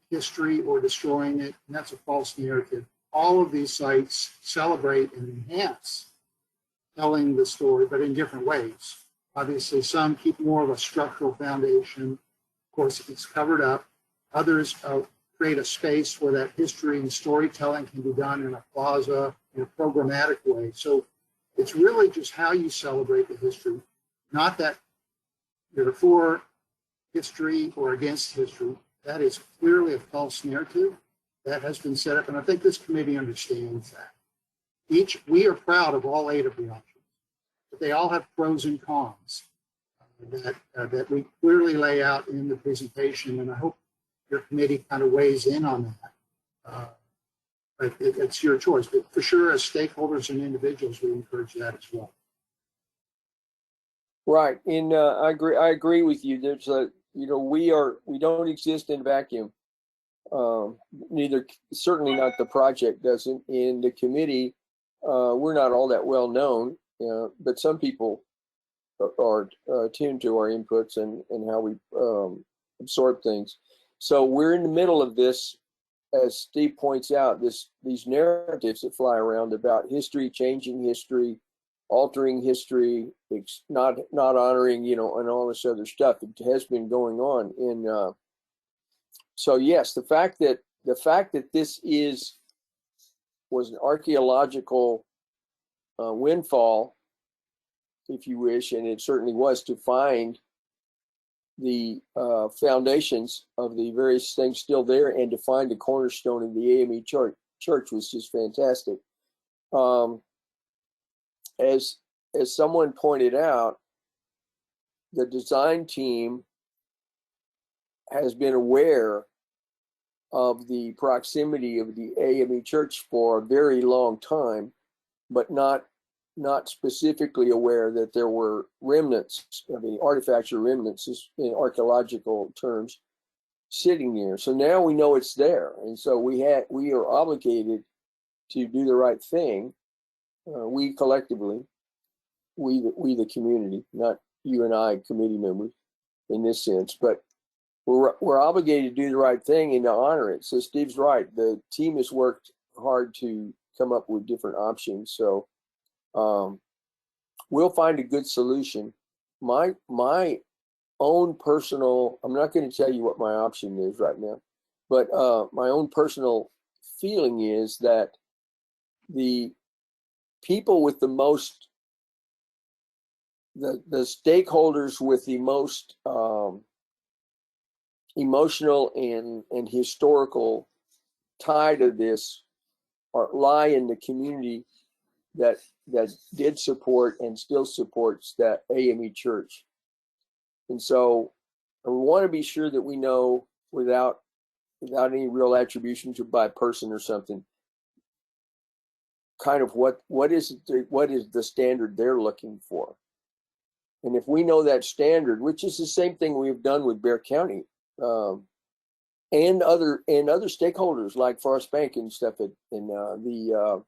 history or destroying it, and that's a false narrative. All of these sites celebrate and enhance telling the story, but in different ways. Obviously, some keep more of a structural foundation. Of course, it's covered up. Others create a space where that history and storytelling can be done in a plaza, in a programmatic way. So it's really just how you celebrate the history, not that you're for history or against history. That is clearly a false narrative that has been set up, and I think this committee understands that. We are proud of all 8 of the options, but they all have pros and cons that we clearly lay out in the presentation, and I hope your committee kind of weighs in on that. But it's your choice, but for sure, as stakeholders and individuals, we encourage that as well. Right, and I agree with you. There's a, we don't exist in a vacuum. Certainly not the project doesn't. In the committee, we're not all that well known, but some people are tuned to our inputs and how we absorb things. So we're in the middle of this, as Steve points out, these narratives that fly around about history, changing history, altering history, not honoring, and all this other stuff that has been going on. So yes, the fact that this was an archaeological windfall, if you wish, and it certainly was, to find the foundations of the various things still there and to find the cornerstone of the AME church was just fantastic. As someone pointed out, the design team has been aware of the proximity of the AME church for a very long time, but not specifically aware that there were remnants, artifacts or remnants in archaeological terms, sitting there. So now we know it's there, and so we are obligated to do the right thing. We collectively, we the community, not you and I, committee members, in this sense, but we're obligated to do the right thing and to honor it. So Steve's right. The team has worked hard to come up with different options. So we'll find a good solution. My own personal, I'm not going to tell you what my option is right now, but my own personal feeling is that the people with the most, the stakeholders with the most emotional and historical tie to this lie in the community that did support and still supports that AME church. And so we want to be sure that we know without any real attribution to by person or something, kind of what is the standard they're looking for. And if we know that standard, which is the same thing we've done with Bexar County, and other stakeholders like Forest Bank and stuff, and the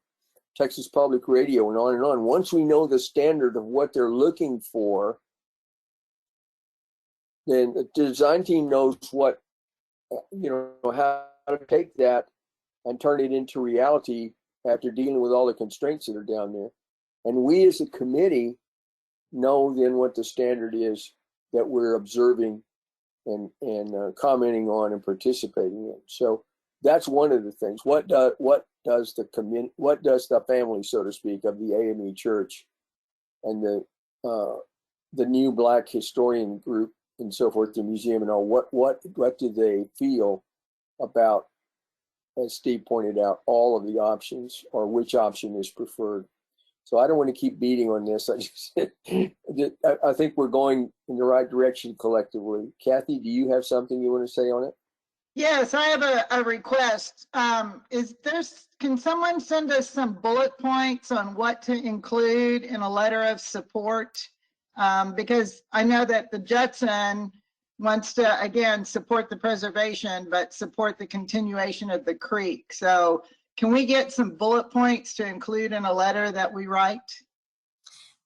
Texas Public Radio and on and on. Once we know the standard of what they're looking for, then the design team knows how to take that and turn it into reality after dealing with all the constraints that are down there. And we as a committee know then what the standard is that we're observing and commenting on and participating in. So that's one of the things. What does the family, so to speak, of the AME Church and the new Black historian group and so forth, the museum and all, what do they feel about, as Steve pointed out, all of the options, or which option is preferred? So I don't want to keep beating on this. I think we're going in the right direction collectively. Kathy, do you have something you want to say on it? Yes, I have a request. Can someone send us some bullet points on what to include in a letter of support? Because I know that the Judson wants to, again, support the preservation, but support the continuation of the creek. So can we get some bullet points to include in a letter that we write?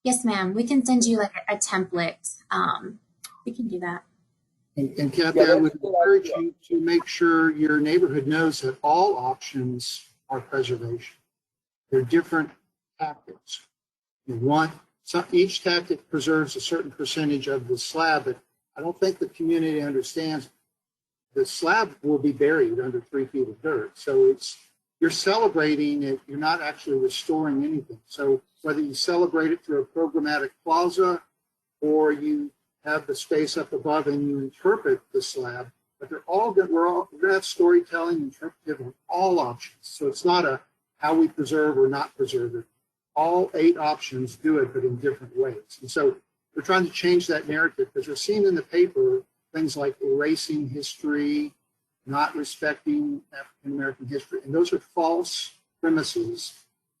Yes, ma'am. We can send you like a template. We can do that. And Kathy, Yeah, I that's would a good encourage idea. you to make sure your neighborhood knows that all options are preservation. They're different tactics. Each tactic preserves a certain percentage of the slab, but I don't think the community understands the slab will be buried under 3 feet of dirt. So you're celebrating it, you're not actually restoring anything. So whether you celebrate it through a programmatic plaza or you have the space up above and you interpret the slab, but they're all good. We're going to have storytelling, interpretive on all options. So it's not a how we preserve or not preserve it. All 8 options do it, but in different ways. And so we're trying to change that narrative because we're seeing in the paper things like erasing history, not respecting African-American history, and those are false premises.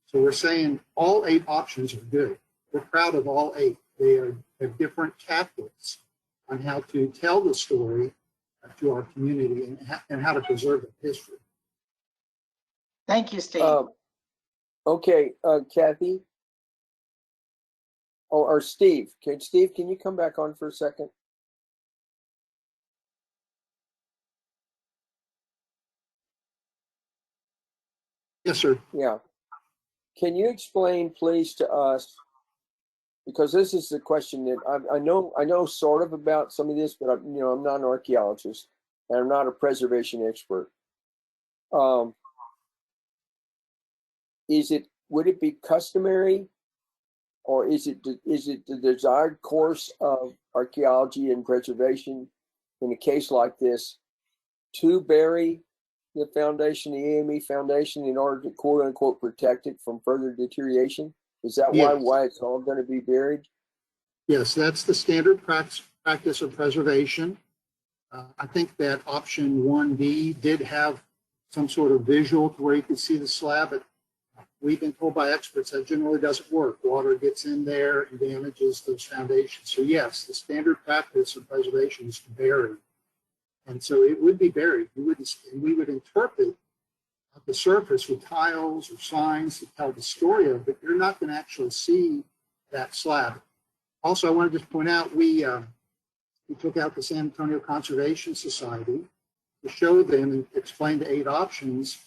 So we're saying all 8 options are good. We're proud of all 8. They have different tactics on how to tell the story to our community and how to preserve the history. Thank you, Steve. Okay, Kathy. Oh, or Steve. Steve, can you come back on for a second? Yes, sir. Yeah. Can you explain, please, to us, because this is the question that I know sort of about some of this, but I'm not an archaeologist and I'm not a preservation expert. Would it be customary, or is it the desired course of archaeology and preservation in a case like this to bury the foundation, the AME foundation, in order to quote unquote protect it from further deterioration? Is that why it's all going to be buried? Yes, that's the standard practice of preservation. I think that option 1B did have some sort of visual to where you could see the slab, but we've been told by experts that generally doesn't work. Water gets in there and damages those foundations. So yes, the standard practice of preservation is to bury. And so it would be buried. We would interpret the surface with tiles or signs to tell the story of it. You're not going to actually see that slab. Also, I want to just point out, we took out the San Antonio Conservation Society to show them and explain the 8 options.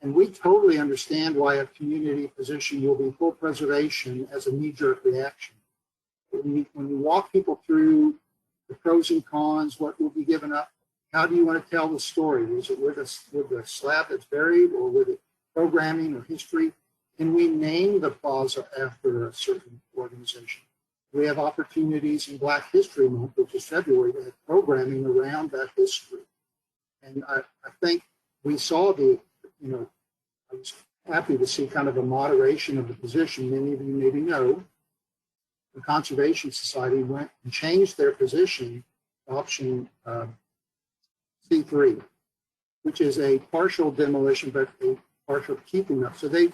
And we totally understand why a community position will be full preservation as a knee-jerk reaction. When you walk people through the pros and cons, what will be given up, how do you want to tell the story? Is it with the slab that's buried, or with it programming or history? Can we name the plaza after a certain organization? We have opportunities in Black History Month, which is February, to have programming around that history. And I think we saw I was happy to see kind of a moderation of the position. Many of you maybe know the Conservation Society went and changed their position, option C3, which is a partial demolition, but a partial keeping up. So they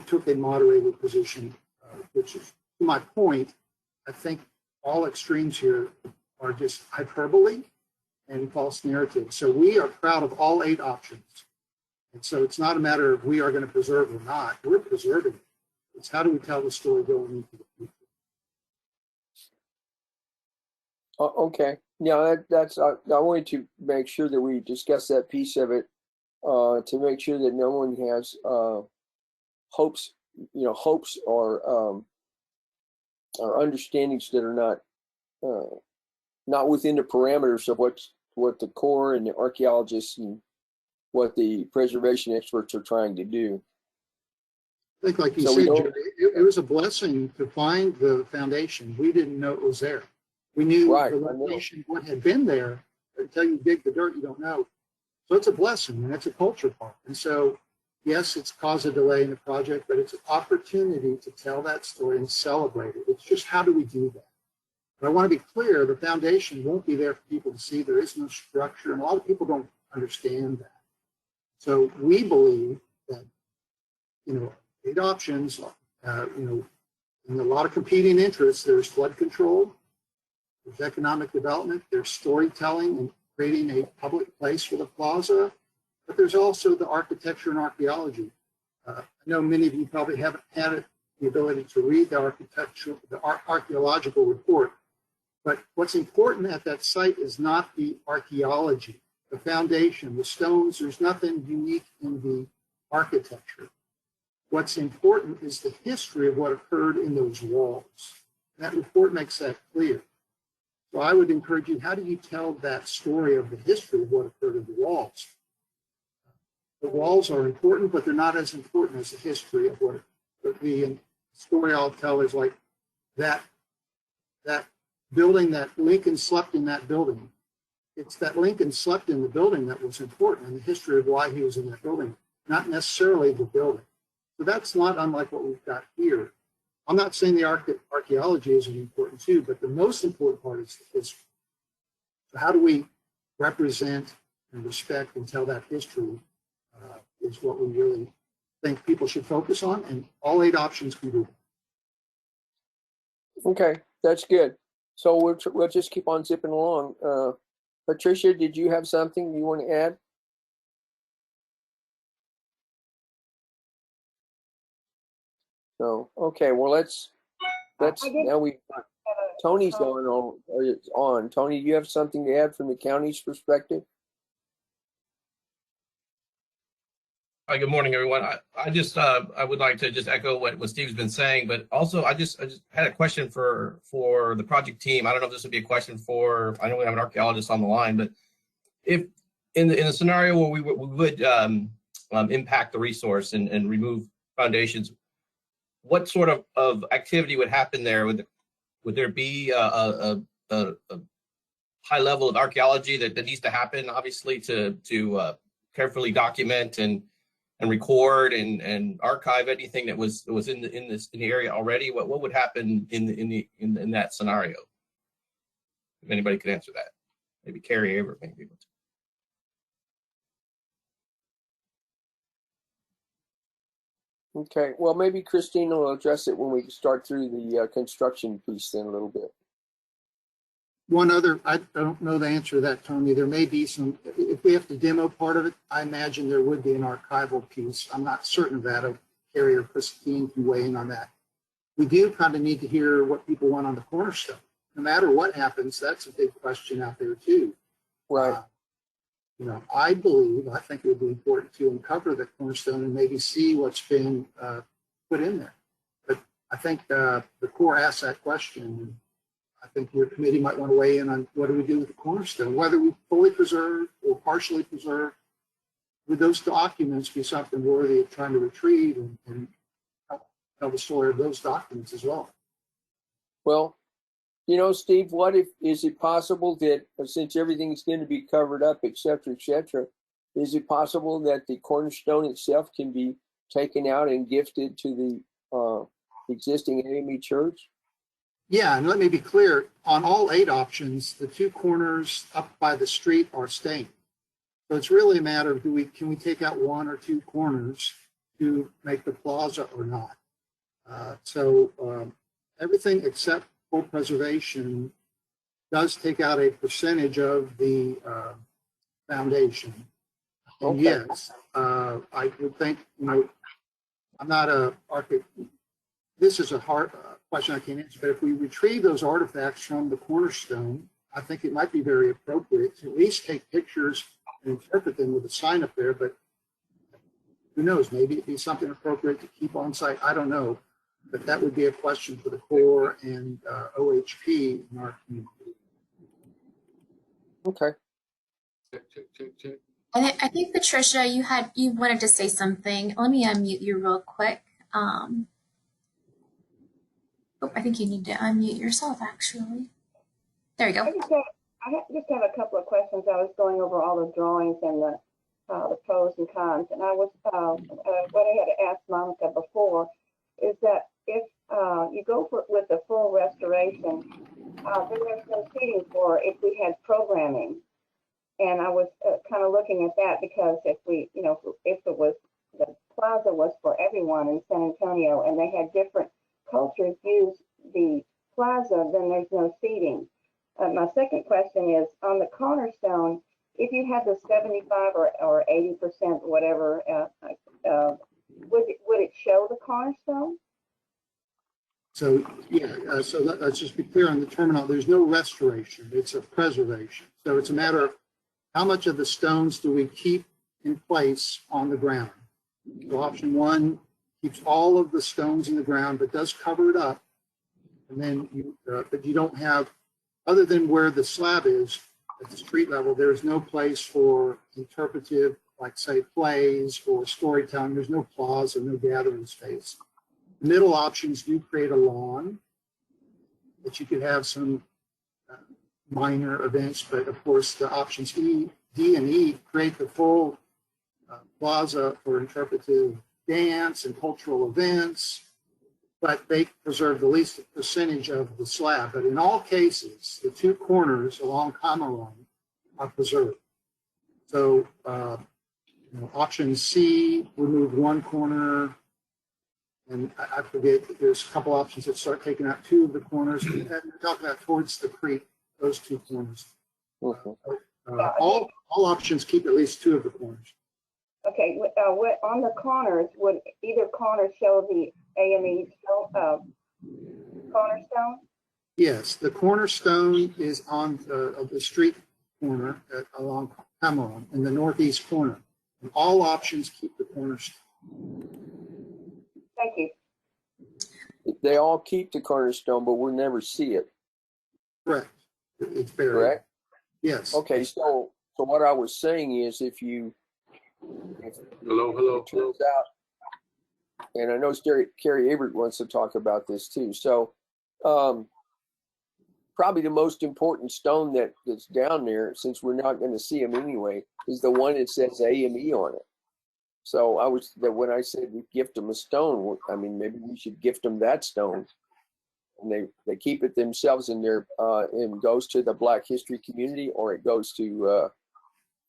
took a moderated position, which is, to my point, I think all extremes here are just hyperbole and false narrative. So we are proud of all 8 options. And so it's not a matter of we are going to preserve or not. We're preserving it. It's how do we tell the story going into the future. Okay. Yeah, that's. I wanted to make sure that we discuss that piece of it to make sure that no one has hopes or understandings that are not within the parameters of what the Corps and the archaeologists and what the preservation experts are trying to do. I think, like you said, Jerry, it was a blessing to find the foundation. We didn't know it was there. We knew the location, what had been there. Until you dig the dirt, you don't know. So it's a blessing, and it's a culture part. And so, yes, it's caused a delay in the project, but it's an opportunity to tell that story and celebrate it. It's just, how do we do that? But I want to be clear, the foundation won't be there for people to see. There is no structure, and a lot of people don't understand that. So we believe that, 8 options, and a lot of competing interests. There's flood control, there's economic development, there's storytelling and creating a public place for the plaza, but there's also the architecture and archaeology. I know many of you probably haven't had the ability to read the architectural, the archaeological report. But what's important at that site is not the archaeology, the foundation, the stones. There's nothing unique in the architecture. What's important is the history of what occurred in those walls. That report makes that clear. So I would encourage you, how do you tell that story of the history of what occurred in the walls? The walls are important, but they're not as important as the history of what the story I'll tell is like that building that Lincoln slept in that building. It's that Lincoln slept in the building that was important and the history of why he was in that building, not necessarily the building. So that's not unlike what we've got here. I'm not saying the archaeology isn't important too, but the most important part is the history. So how do we represent and respect and tell that history is what we really think people should focus on, and all 8 options can do that. Okay, that's good. So we'll just keep on zipping along. Patricia, did you have something you want to add? No. Okay. Well, let's now we. Tony's on. Tony, do you have something to add from the county's perspective? Hi, good morning, everyone. I would like to just echo what Steve's been saying, but also I just had a question for the project team. I don't know if this would be a question for, I know we have an archaeologist on the line, but if in the scenario where we would impact the resource and remove foundations, what sort of activity would happen there? Would there be a high level of archaeology that needs to happen, obviously, to carefully document and record and archive anything that was in the area already? What would happen in that scenario? If anybody could answer that, maybe Carrie Aver, maybe. Okay. Well, maybe Christine will address it when we start through the construction piece then a little bit. One other, I don't know the answer to that, Tony. There may be some, if we have to demo part of it, I imagine there would be an archival piece. I'm not certain of that. Carrie or Christine can weigh in on that. We do kind of need to hear what people want on the cornerstone. No matter what happens, that's a big question out there too. Right. I think it would be important to uncover the cornerstone and maybe see what's been put in there. But I think the Corps asked that question. I think your committee might want to weigh in on what do we do with the cornerstone, whether we fully preserve or partially preserve. Would those documents be something worthy of trying to retrieve and tell the story of those documents as well? Well, Steve, is it possible that since everything's going to be covered up, et cetera, is it possible that the cornerstone itself can be taken out and gifted to the existing AME church? Yeah, and let me be clear, on all 8 options, the 2 corners up by the street are staying. So it's really a matter of can we take out 1 or 2 corners to make the plaza or not? Everything except full preservation does take out a percentage of the foundation. And Okay. yes, I would think, I'm not a architect. This is a hard question I can't answer, but if we retrieve those artifacts from the cornerstone, I think it might be very appropriate to at least take pictures and interpret them with a sign up there, but who knows, maybe it'd be something appropriate to keep on site. I don't know, but that would be a question for the Corps and OHP in our community. Okay. I think Patricia, you wanted to say something. Let me unmute you real quick. I think you need to unmute yourself, actually. There you go. I just have a couple of questions. I was going over all the drawings and the pros and cons, and I was what I had asked Monica before is that if you go with the full restoration, then there's no seating for if we had programming, and I was kind of looking at that because if it was the plaza was for everyone in San Antonio, and they had different cultures use the plaza, then there's no seating. My second question is on the cornerstone, if you had the 75 or 80%, whatever, would it show the cornerstone? So, yeah, let's just be clear on the terminal. There's no restoration. It's a preservation. So it's a matter of how much of the stones do we keep in place on the ground. So option one keeps all of the stones in the ground, but does cover it up. And then but you don't have, other than where the slab is at the street level, there's no place for interpretive, like say plays or storytelling. There's no plaza, no gathering space. Middle options do create a lawn that you could have some minor events, but of course the options D and E create the full plaza for interpretive dance and cultural events, but they preserve the least percentage of the slab. But in all cases, the two corners along Cameron are preserved. So option C, remove one corner, and I forget, there's a couple options that start taking out two of the corners. And we're talking about towards the creek, those two corners. All options keep at least two of the corners. Okay, on the corners, would either corner show the AME cornerstone? Yes, the cornerstone is on the street corner along Cameron in the northeast corner. And all options keep the cornerstone. Thank you. They all keep the cornerstone, but we'll never see it. Correct. It's buried. Correct? Yes. Okay, so what I was saying is if Hello. it turns out, and I know Carrie Averitt wants to talk about this too. So probably the most important stone that's down there, since we're not going to see them anyway, is the one that says AME on it. So when I said we gift them a stone, I mean, maybe we should gift them that stone. And they keep it themselves in their, and goes to the Black history community, or it goes to,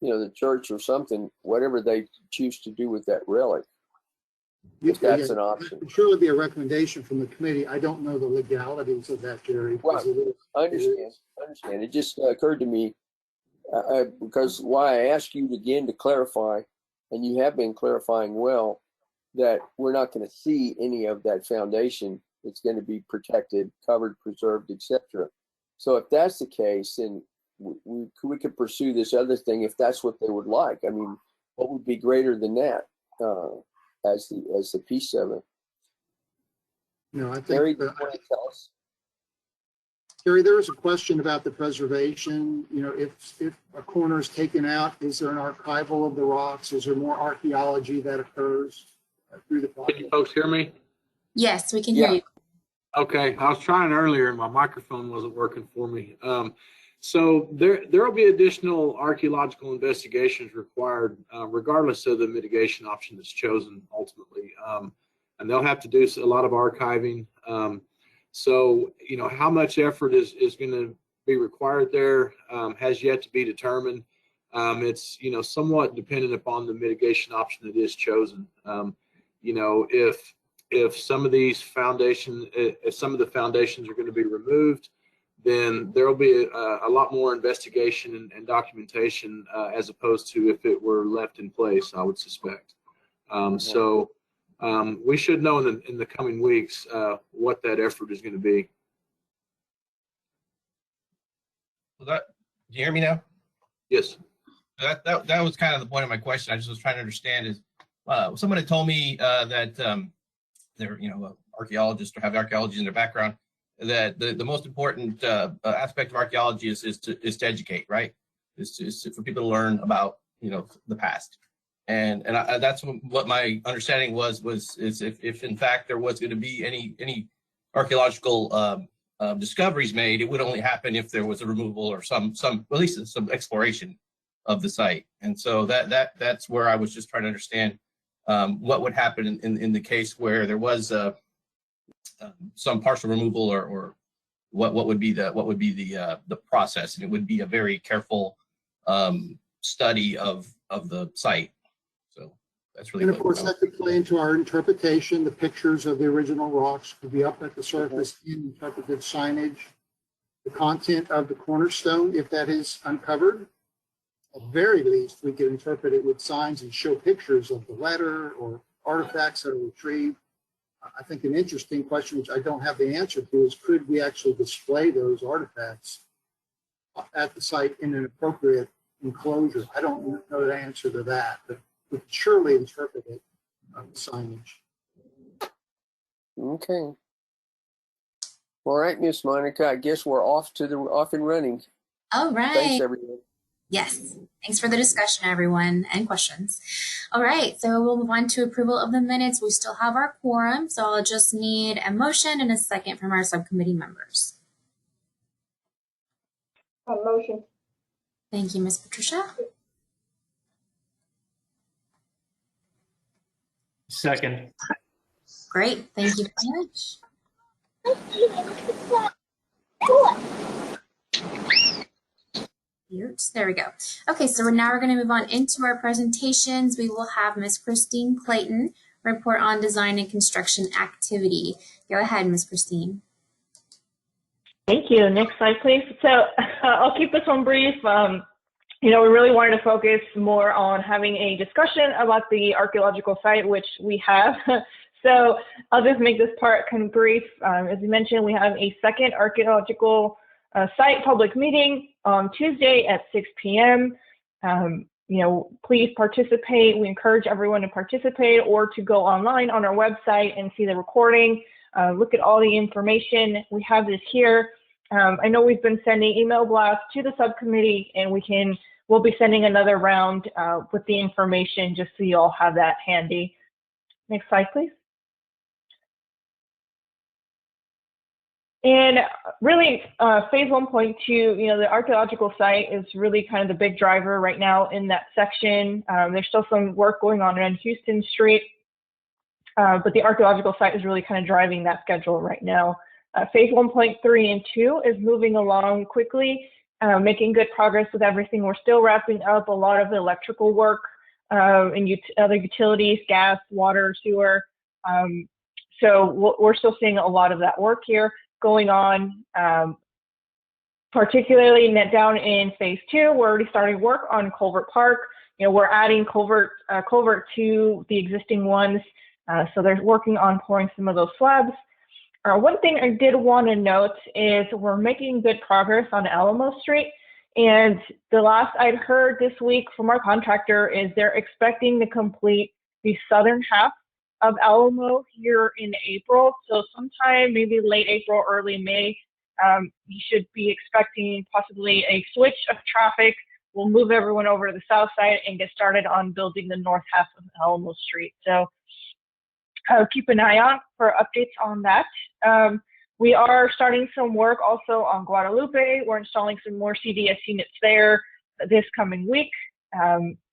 the church or something, whatever they choose to do with that relic. If that's an option. It would surely be a recommendation from the committee. I don't know the legalities of that, Jerry. Right. I understand. It just occurred to me, because why I asked you again to clarify, and you have been clarifying well, that we're not going to see any of that foundation. It's going to be protected, covered, preserved, etc. So if that's the case, then we could pursue this other thing if that's what they would like. I mean, what would be greater than that as the piece of it? No, I think Terry, do you want to tell us? Terry, there was a question about the preservation. If a corner is taken out, is there an archival of the rocks? Is there more archaeology that occurs through the project? Can you folks hear me? Yes, we can hear you. Okay, I was trying earlier and my microphone wasn't working for me. So there will be additional archaeological investigations required, regardless of the mitigation option that's chosen ultimately. And they'll have to do a lot of archiving. So, how much effort is going to be required there has yet to be determined. It's, somewhat dependent upon the mitigation option that is chosen. If some of these foundations, if some of the foundations are going to be removed, then there will be a lot more investigation and documentation as opposed to if it were left in place, I would suspect. So we should know in the coming weeks what that effort is going to be. Do you hear me now? Yes. That was kind of the point of my question. I just was trying to understand is someone had told me that they're archaeologists or have archaeology in their background, that the most important aspect of archaeology is to educate, right? Is for people to learn about the past, and that's what my understanding was if in fact there was going to be any archaeological discoveries made, it would only happen if there was a removal or some at least some exploration of the site. And so that's where I was just trying to understand what would happen in the case where there was some partial removal or what would be the process. And it would be a very careful study of the site. So that's really. And of course, that could play into our interpretation. The pictures of the original rocks could be up at the surface in interpretive signage. The content of the cornerstone, if that is uncovered, at very least, we could interpret it with signs and show pictures of the letter or artifacts that are retrieved. I think an interesting question, which I don't have the answer to, is could we actually display those artifacts at the site in an appropriate enclosure? I don't know the answer to that, but we could surely interpret it signage. Okay. All right, Miss Monica, I guess we're off and running. All right. Thanks, everyone. Yes. Thanks for the discussion, everyone, and questions. All right. So we'll move on to approval of the minutes. We still have our quorum, so I'll just need a motion and a second from our subcommittee members. A motion. Thank you, Ms. Patricia. Second. Great. Thank you very much. There we go. Okay, so now we're going to move on into our presentations. We will have Ms. Christine Clayton report on design and construction activity. Go ahead, Ms. Christine. Thank you. Next slide, please. So I'll keep this one brief. We really wanted to focus more on having a discussion about the archaeological site, which we have. So I'll just make this part kind of brief. As you mentioned, we have a second archaeological site public meeting on Tuesday at 6 p.m. Please participate. We encourage everyone to participate or to go online on our website and see the recording. Look at all the information. We have this here. I know we've been sending email blasts to the subcommittee, and we'll be sending another round with the information just so you all have that handy. Next slide, please. And really, phase 1.2, the archaeological site is really kind of the big driver right now in that section. There's still some work going on Houston Street, but the archaeological site is really kind of driving that schedule right now. Phase 1.3 and 2 is moving along quickly, making good progress with everything. We're still wrapping up a lot of the electrical work and other utilities, gas, water, sewer. So we're still seeing a lot of that work here going on, particularly down in phase 2. We're already starting work on Culvert Park. We're adding culvert to the existing ones. So they're working on pouring some of those slabs. One thing I did want to note is we're making good progress on Alamo Street. And the last I'd heard this week from our contractor is they're expecting to complete the southern half of Alamo here in April. So sometime maybe late April, early May, you should be expecting possibly a switch of traffic. We'll move everyone over to the south side and get started on building the north half of Alamo Street. So keep an eye out for updates on that. We are starting some work also on Guadalupe. We're installing some more CDS units there this coming week.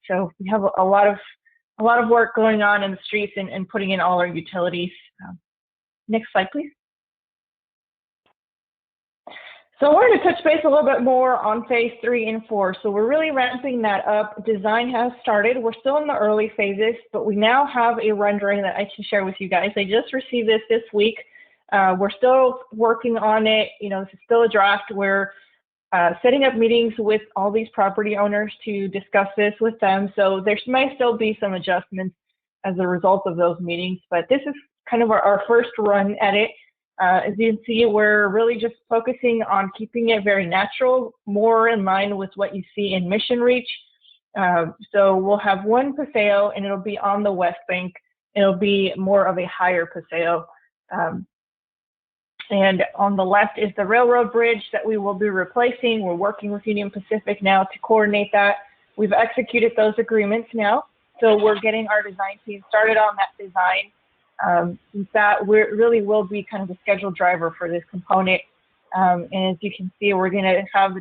So we have a lot of work going on in the streets and putting in all our utilities. Next slide, please. So I wanted to touch base a little bit more on phase 3 and 4. So we're really ramping that up. Design has started. We're still in the early phases, but we now have a rendering that I can share with you guys. I just received this week. We're still working on it. This is still a draft. We're setting up meetings with all these property owners to discuss this with them. So there might still be some adjustments as a result of those meetings, but this is kind of our first run at it. As you can see, we're really just focusing on keeping it very natural, more in line with what you see in Mission Reach. So we'll have one paseo, and it'll be on the west bank. It'll be more of a higher paseo. And on the left is the railroad bridge that we will be replacing. We're working with Union Pacific now to coordinate that. We've executed those agreements now. So we're getting our design team started on that design. That really will be kind of the schedule driver for this component. And as you can see, we're going to have the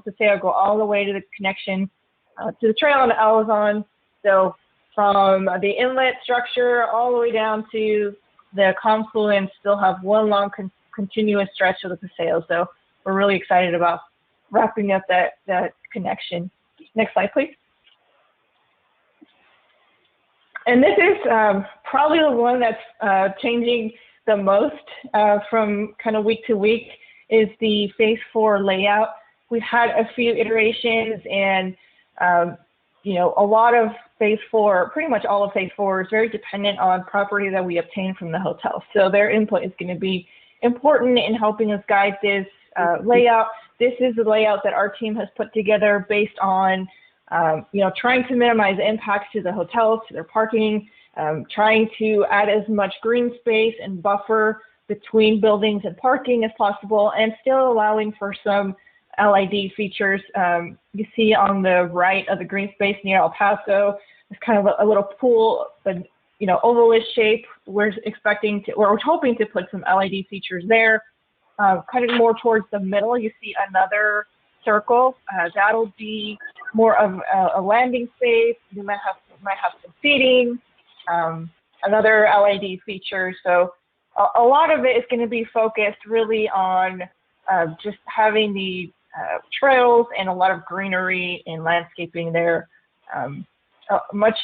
paseo go all the way to the connection to the trail on Alazon. So from the inlet structure all the way down to the confluence, still have one long continuous stretch of the paseo. So we're really excited about wrapping up that connection. Next slide, please. And this is probably the one that's changing the most from kind of week to week is the phase 4 layout. We've had a few iterations and, a lot of phase 4, pretty much all of phase 4 is very dependent on property that we obtain from the hotel. So their input is going to be important in helping us guide this layout. This is the layout that our team has put together based on, trying to minimize impacts to the hotels, to their parking, trying to add as much green space and buffer between buildings and parking as possible, and still allowing for some LID features. You see on the right of the green space near El Paso, it's kind of a little pool, but ovalish shape. We're hoping to put some LED features there. Kind of more towards the middle, you see another circle. That'll be more of a landing space. You might have some seating, another LED feature. So a lot of it is going to be focused really on just having the trails and a lot of greenery and landscaping there. Much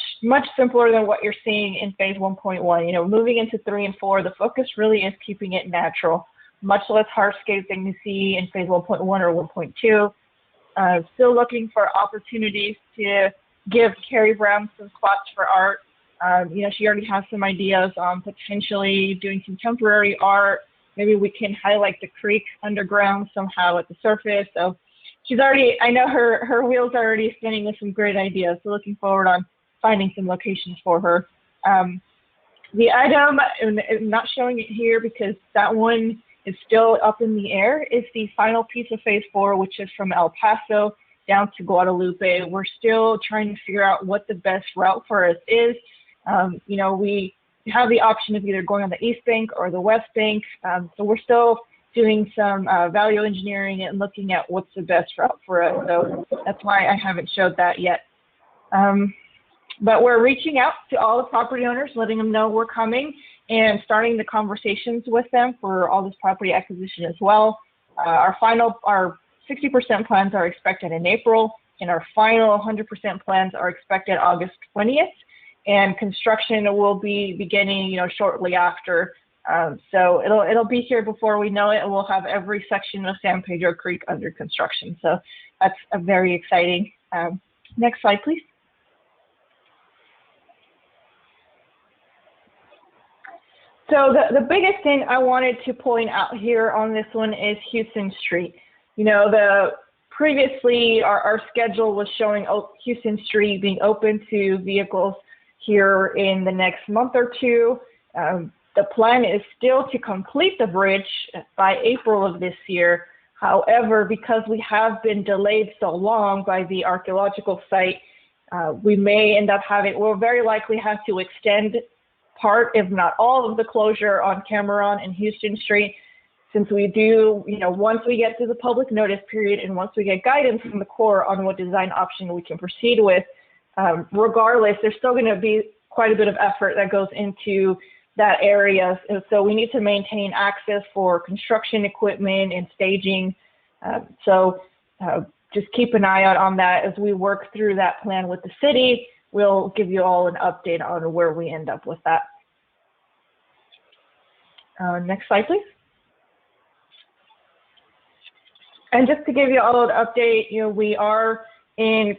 simpler than what you're seeing in phase 1.1. Moving into 3 and 4, the focus really is keeping it natural, much less hardscape than you see in phase 1.1 or 1.2. Still looking for opportunities to give Carrie Brown some spots for art. She already has some ideas on potentially doing some temporary art. Maybe we can highlight the creek underground somehow at the surface. So I know her wheels are already spinning with some great ideas. So looking forward on finding some locations for her. The item, I'm not showing it here because that one is still up in the air, is the final piece of phase 4, which is from El Paso down to Guadalupe. We're still trying to figure out what the best route for us is. We have the option of either going on the east bank or the west bank. So we're still doing some value engineering and looking at what's the best route for us. So that's why I haven't showed that yet. But we're reaching out to all the property owners, letting them know we're coming and starting the conversations with them for all this property acquisition as well. Our 60% plans are expected in April, and our final 100% plans are expected August 20th. And construction will be beginning, shortly after. So it'll be here before we know it, and we'll have every section of San Pedro Creek under construction. So that's very exciting. Next slide, please. So the biggest thing I wanted to point out here on this one is Houston Street. Previously our schedule was showing Houston Street being open to vehicles here in the next month or two. The plan is still to complete the bridge by April of this year. However, because we have been delayed so long by the archaeological site, we'll very likely have to extend part, if not all, of the closure on Cameron and Houston Street, since we do, once we get to the public notice period and once we get guidance from the Corps on what design option we can proceed with, regardless, there's still going to be quite a bit of effort that goes into that area. And so we need to maintain access for construction equipment and staging. Just keep an eye out on that as we work through that plan with the city. We'll give you all an update on where we end up with that. Next slide, please. And just to give you all an update, we are in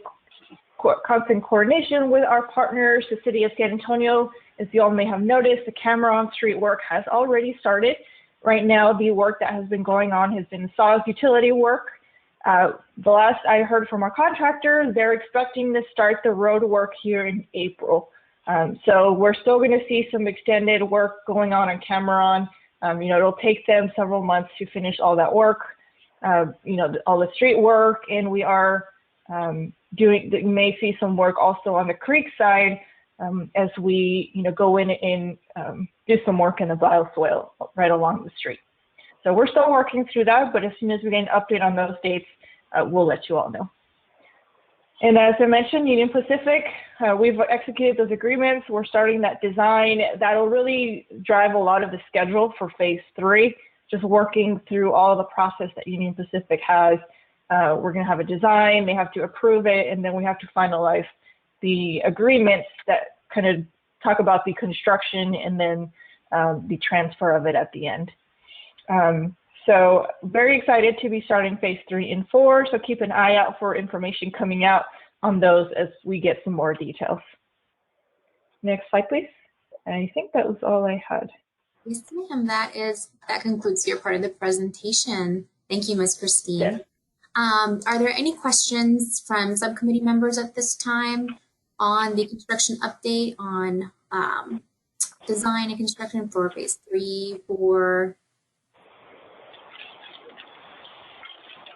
constant coordination with our partners. The city of San Antonio, as you all may have noticed, the Cameron Street work has already started. Right now, the work that has been going on has been SAW utility work. The last I heard from our contractor, they're expecting to start the road work here in April. So we're still going to see some extended work going on Cameron. It'll take them several months to finish all that work, all the street work, and we are you may see some work also on the creek side as we, go in and do some work in the bioswale right along the street. So we're still working through that, but as soon as we get an update on those dates, we'll let you all know. And as I mentioned, Union Pacific, we've executed those agreements. We're starting that design. That'll really drive a lot of the schedule for phase 3, just working through all the process that Union Pacific has. We're going to have a design, they have to approve it, and then we have to finalize the agreements that kind of talk about the construction and then the transfer of it at the end. So very excited to be starting phase 3 and 4. So keep an eye out for information coming out on those as we get some more details. Next slide, please. I think that was all I had. Yes, ma'am. That concludes your part of the presentation. Thank you, Ms. Christine. Yes. Are there any questions from subcommittee members at this time on the construction update on design and construction for phase 3, 4?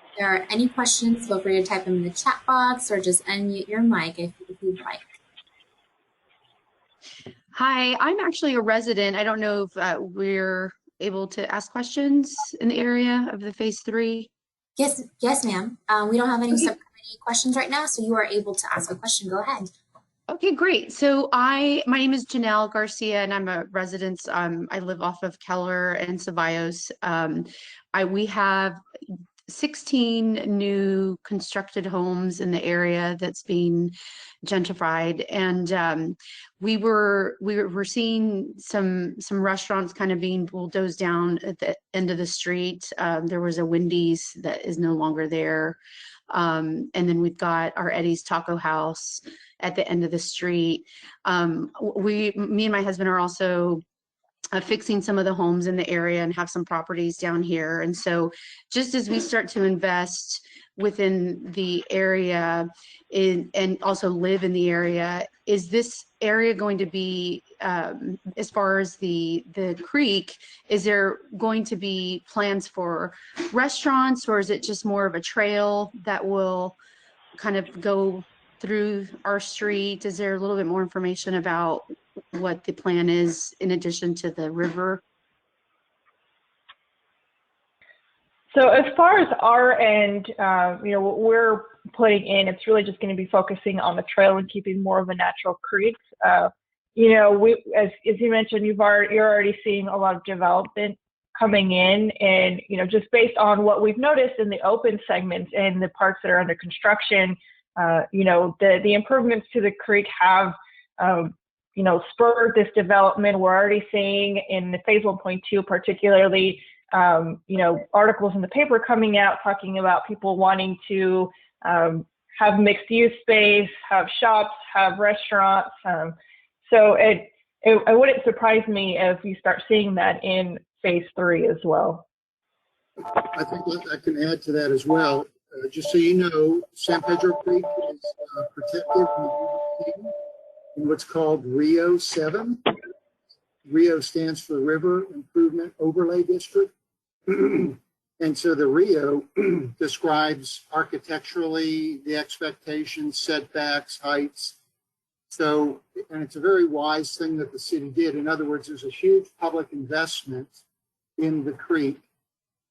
If there are any questions, feel free to type them in the chat box or just unmute your mic if you'd like. Hi, I'm actually a resident. I don't know if we're able to ask questions in the area of the phase 3. Yes, ma'am. We don't have any subcommittee questions right now, so you are able to ask a question. Go ahead. Okay, great. So my name is Janelle Garcia, and I'm a resident. I live off of Keller and Ceballos. We have 16 new constructed homes in the area that's being gentrified, and we were seeing some restaurants kind of being bulldozed down at the end of the street. There was a Wendy's that is no longer there, and then we've got our Eddie's Taco House at the end of the street. Me and my husband are also fixing some of the homes in the area and have some properties down here. And so just as we start to invest within the area and also live in the area, is this area going to be, as far as the creek, is there going to be plans for restaurants, or is it just more of a trail that will kind of go through our street? Is there a little bit more information about what the plan is in addition to the river? So as far as our end, what we're putting in, it's really just going to be focusing on the trail and keeping more of a natural creek. As you mentioned, you're already seeing a lot of development coming in, and just based on what we've noticed in the open segments and the parts that are under construction, the improvements to the creek have spurred this development. We're already seeing in the phase 1.2 particularly, articles in the paper coming out talking about people wanting to have mixed use space, have shops, have restaurants. So it wouldn't surprise me if you start seeing that in phase 3 as well. I think I can add to that as well. Just so you know, San Pedro Creek is protected in what's called Rio 7. Rio stands for River Improvement Overlay District. And so the Rio describes architecturally the expectations, setbacks, heights. So, and it's a very wise thing that the city did. In other words, there's a huge public investment in the creek.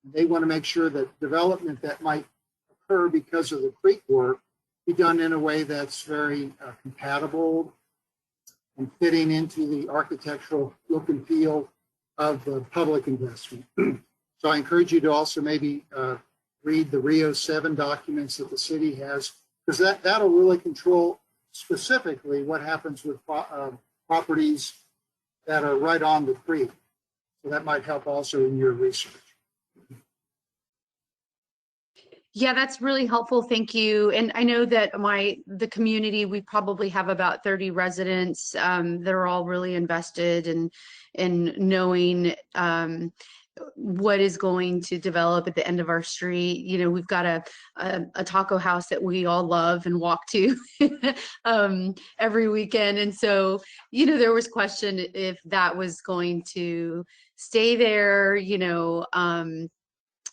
They want to make sure that development that might occur because of the creek work be done in a way that's very compatible and fitting into the architectural look and feel of the public investment. So I encourage you to also maybe read the Rio 7 documents that the city has, because that'll really control specifically what happens with properties that are right on the creek. So that might help also in your research. Yeah, that's really helpful. Thank you. And I know that the community, we probably have about 30 residents that are all really invested in knowing what is going to develop at the end of our street. We've got a taco house that we all love and walk to every weekend. And so, there was question if that was going to stay there,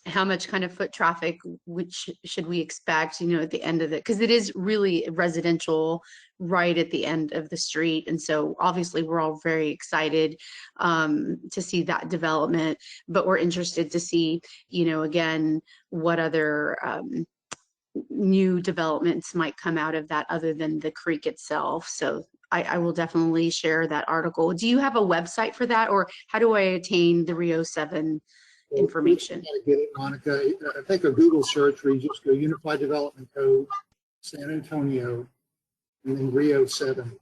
how much kind of foot traffic should we expect, at the end of it? Because it is really residential right at the end of the street. And so obviously we're all very excited to see that development, but we're interested to see, again, what other new developments might come out of that other than the creek itself. So I will definitely share that article. Do you have a website for that, or how do I attain the Rio 7 information? Get it, Monica. I think a Google search where you just go Unified Development Code, San Antonio, and then Rio 7.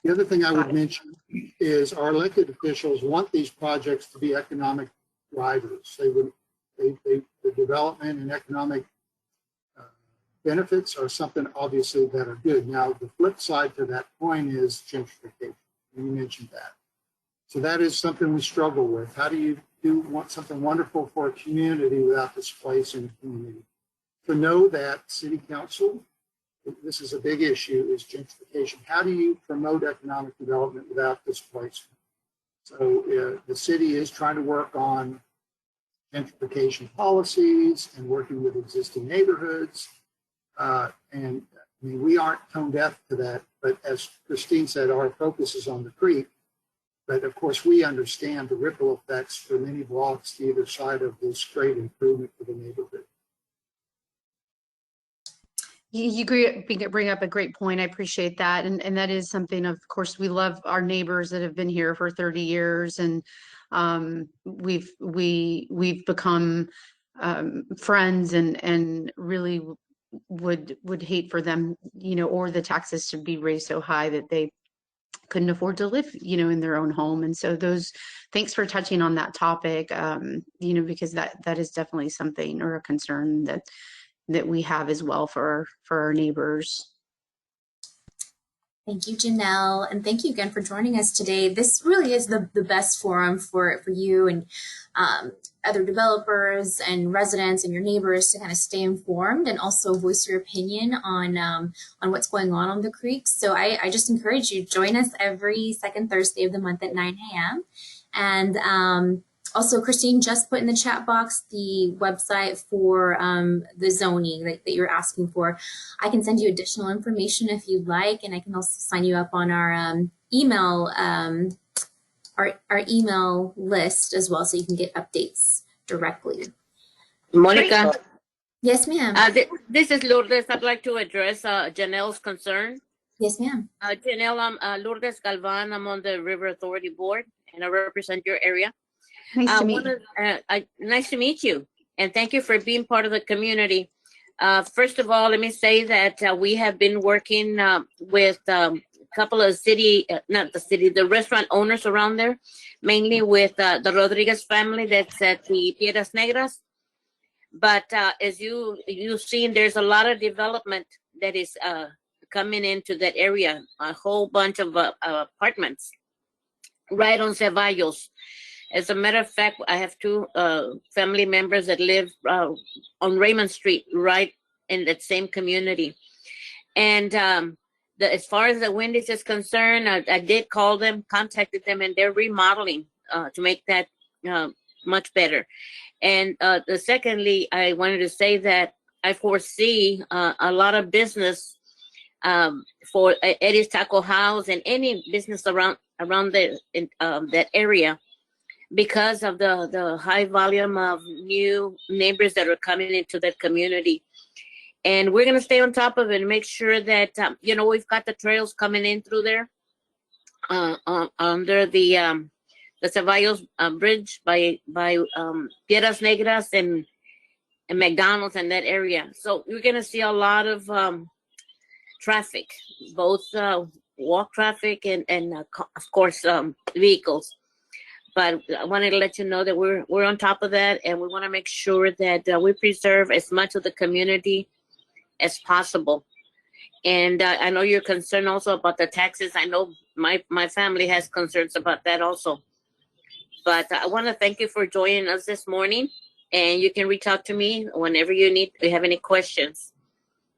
The other thing I would mention is our elected officials want these projects to be economic drivers. The development and economic benefits are something obviously that are good. Now, the flip side to that coin is gentrification. and you mentioned that. So that is something we struggle with. How do you want something wonderful for a community without displacing the community? To know that city council, this is a big issue, is gentrification. How do you promote economic development without displacement? So the city is trying to work on gentrification policies and working with existing neighborhoods. And I mean, we aren't tone deaf to that, but as Christine said, our focus is on the creek. But of course, we understand the ripple effects for many blocks to either side of this great improvement for the neighborhood. You bring up a great point. I appreciate that. And that is something, of course, we love our neighbors that have been here for 30 years. And we've become friends and really would hate for them, or the taxes to be raised so high that they couldn't afford to live, in their own home. And so thanks for touching on that topic, because that is definitely something, or a concern that we have as well for our neighbors. Thank you, Janelle. And thank you again for joining us today. This really is the best forum for you and other developers and residents and your neighbors to kind of stay informed and also voice your opinion on what's going on the creek. So I just encourage you, join us every second Thursday of the month at 9 a.m. And also, Christine just put in the chat box the website for the zoning that you're asking for. I can send you additional information if you'd like, and I can also sign you up on our email our email list as well, so you can get updates directly. Monica. Yes, ma'am. This is Lourdes. I'd like to address Janelle's concern. Yes, ma'am. Janelle, I'm Lourdes Galvan. I'm on the River Authority Board, and I represent your area. Nice to meet you. Nice to meet you, and thank you for being part of the community. First of all, let me say that we have been working with a couple of the restaurant owners around there, mainly with the Rodriguez family that's at the Piedras Negras. But as you've seen, there's a lot of development that is coming into that area, a whole bunch of apartments right on Ceballos. As a matter of fact, I have two family members that live on Raymond Street, right in that same community. And as far as the Wendy's is concerned, I did call them, contacted them, and they're remodeling to make that much better. And secondly, I wanted to say that I foresee a lot of business for Eddie's Taco House and any business around that area, because of the high volume of new neighbors that are coming into that community. And we're going to stay on top of it and make sure that, we've got the trails coming in through there under the Ceballos Bridge by Piedras Negras and McDonald's and that area. So we're going to see a lot of traffic, both walk traffic and of course, vehicles. But I wanted to let you know that we're on top of that, and we want to make sure that we preserve as much of the community as possible. And I know you're concerned also about the taxes. I know my family has concerns about that also. But I want to thank you for joining us this morning, and you can reach out to me whenever you have any questions.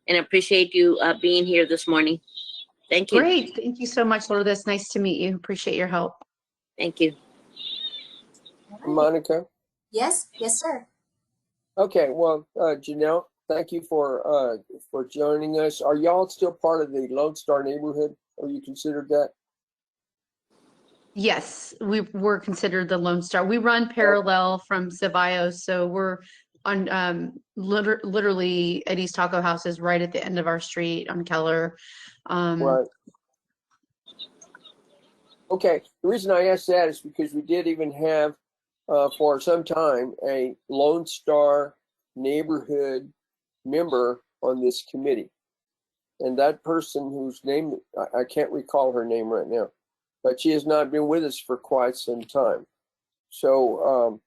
And I appreciate you being here this morning. Thank you. Great. Thank you so much, Lourdes. Nice to meet you. Appreciate your help. Thank you. Monica? Yes, sir. Okay, well, Janelle, thank you for joining us. Are y'all still part of the Lone Star neighborhood? Are you considered that? Yes, we're considered the Lone Star. We run parallel from Ceballos, so we're on literally Eddie's Taco House is right at the end of our street on Keller. Right. Okay, the reason I asked that is because we did even have for some time a Lone Star neighborhood member on this committee. And that person whose name, I can't recall her name right now, but she has not been with us for quite some time. So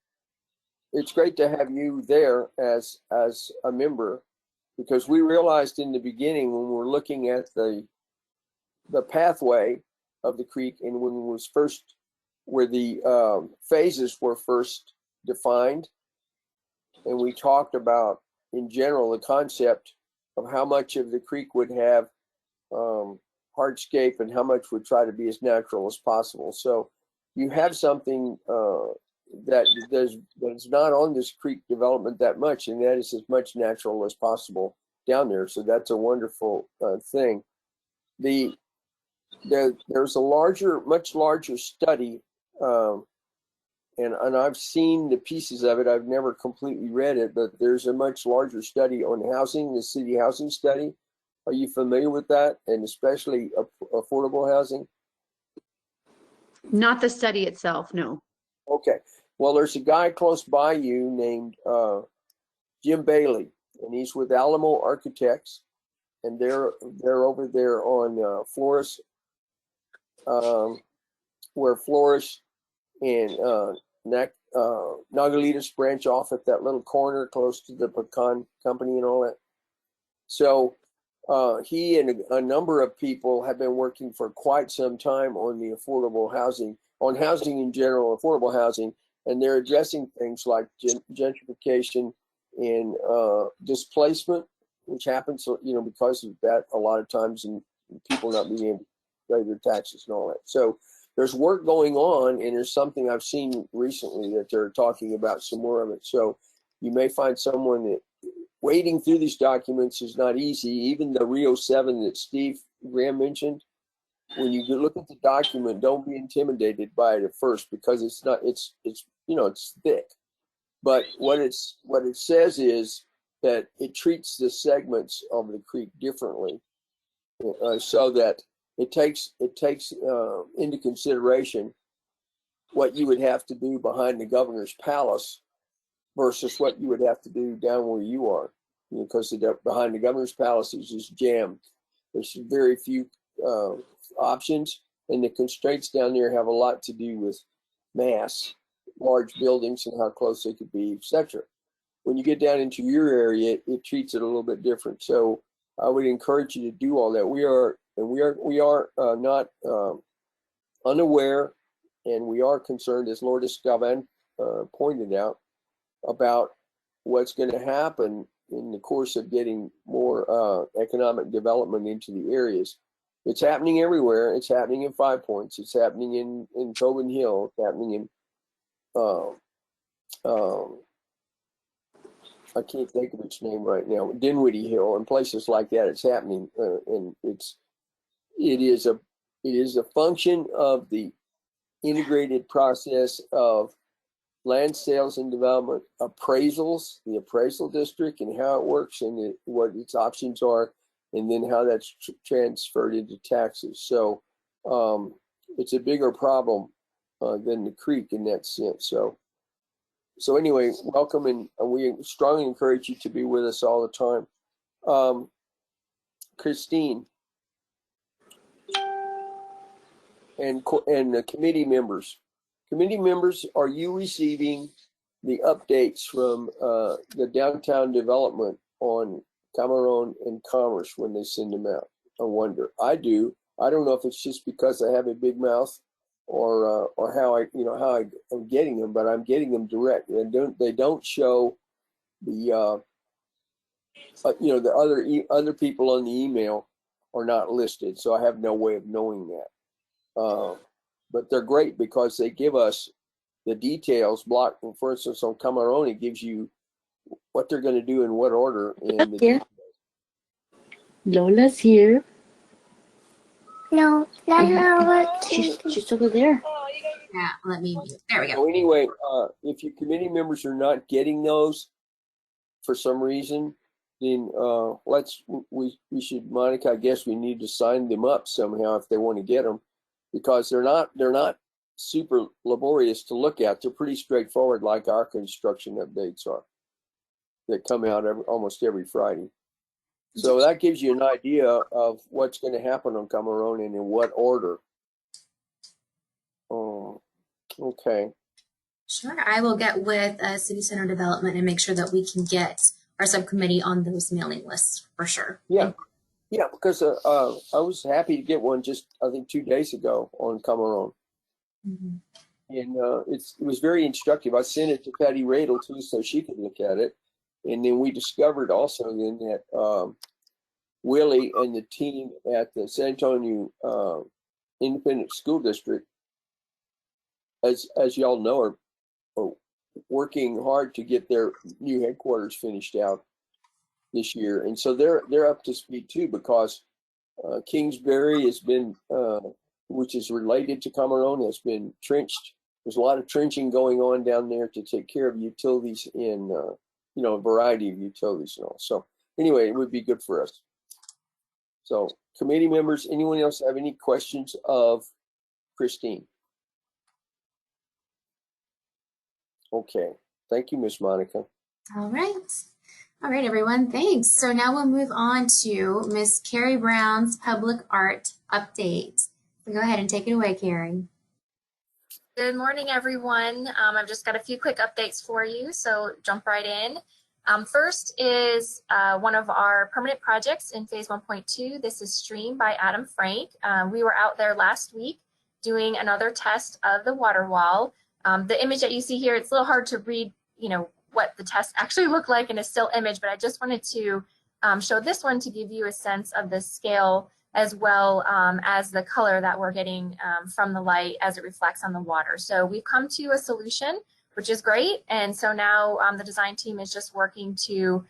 it's great to have you there as a member, because we realized in the beginning when we were looking at the pathway of the creek, and when it was first, where the phases were first defined, and we talked about, in general, the concept of how much of the creek would have hardscape and how much would try to be as natural as possible. So you have something that's not on this creek development that much, and that is as much natural as possible down there. So that's a wonderful thing. There's a much larger study, and I've seen the pieces of it. I've never completely read it, but there's a much larger study on housing, the city housing study. Are you familiar with that? And especially affordable housing? Not the study itself, no. Okay. Well, there's a guy close by you named Jim Bailey, and he's with Alamo Architects, and they're over there on Flores, where Flores and Nogalitos branch off at that little corner close to the pecan company and all that. So he and a number of people have been working for quite some time on the affordable housing, on housing in general, affordable housing, and they're addressing things like gentrification and displacement, which happens, because of that a lot of times, and people not being able to pay their taxes and all that. So there's work going on, and there's something I've seen recently that they're talking about some more of it. So you may find someone that wading through these documents is not easy. Even the Rio 7 that Steve Graham mentioned, when you look at the document, don't be intimidated by it at first, because it's thick. But what it says is that it treats the segments of the creek differently, so that it takes into consideration what you would have to do behind the governor's palace versus what you would have to do down where you are, because behind the governor's palace is just jammed. There's very few options, and the constraints down there have a lot to do with mass, large buildings, and how close they could be, etc. When you get down into your area, it treats it a little bit different. So I would encourage you to do all that. We are not unaware, and we are concerned, as Lourdes Gavan pointed out, about what's going to happen in the course of getting more economic development into the areas. It's happening everywhere. It's happening in Five Points. It's happening in Tobin Hill. It's happening in I can't think of its name right now, Dinwiddie Hill and places like that. It's happening, and it is a function of the integrated process of land sales and development, appraisals, the appraisal district, and how it works, and what its options are, and then how that's transferred into taxes. So it's a bigger problem than the creek in that sense. So anyway, welcome, and we strongly encourage you to be with us all the time. Christine and the committee members. Committee members, are you receiving the updates from the downtown development on Cameron and Commerce when they send them out? I wonder. I do. I don't know if it's just because I have a big mouth, or how I'm getting them, but I'm getting them direct. They don't show the the other people on the email are not listed, so I have no way of knowing that. But they're great because they give us the details. Block, for instance, on Cameron, it gives you what they're going to do in what order. Lola's here. No, she's over there. Yeah, let me mute. There we go. So anyway, if your committee members are not getting those for some reason, then we should, Monica, I guess we need to sign them up somehow if they want to get them, because they're not super laborious to look at. They're pretty straightforward, like our construction updates are, that come out almost every Friday. So that gives you an idea of what's going to happen on Cameron and in what order. Oh, okay. Sure. I will get with City Center Development and make sure that we can get our subcommittee on those mailing lists for sure. Yeah. Yeah, because I was happy to get one just, I think, 2 days ago on Cameron. Mhm. And it was very instructive. I sent it to Patty Radel too, so she could look at it. And then we discovered also then that Willie and the team at the San Antonio Independent School District, as y'all know, are working hard to get their new headquarters finished out this year. And so they're up to speed too, because Kingsbury has been, which is related to Cameron, has been trenched. There's a lot of trenching going on down there to take care of utilities in, a variety of utilities and all. So anyway, it would be good for us. So committee members, anyone else have any questions of Christine? Okay, thank you, Miss Monica. All right. All right, everyone, thanks. So now we'll move on to Miss Carrie Brown's public art update. So go ahead and take it away, Carrie. Good morning, everyone. I've just got a few quick updates for you, so jump right in. First is one of our permanent projects in phase 1.2. This is Stream by Adam Frank. We were out there last week doing another test of the water wall. The image that you see here, it's a little hard to read, what the test actually looked like in a still image, but I just wanted to show this one to give you a sense of the scale as well as the color that we're getting from the light as it reflects on the water. So we've come to a solution, which is great. And so now the design team is just working to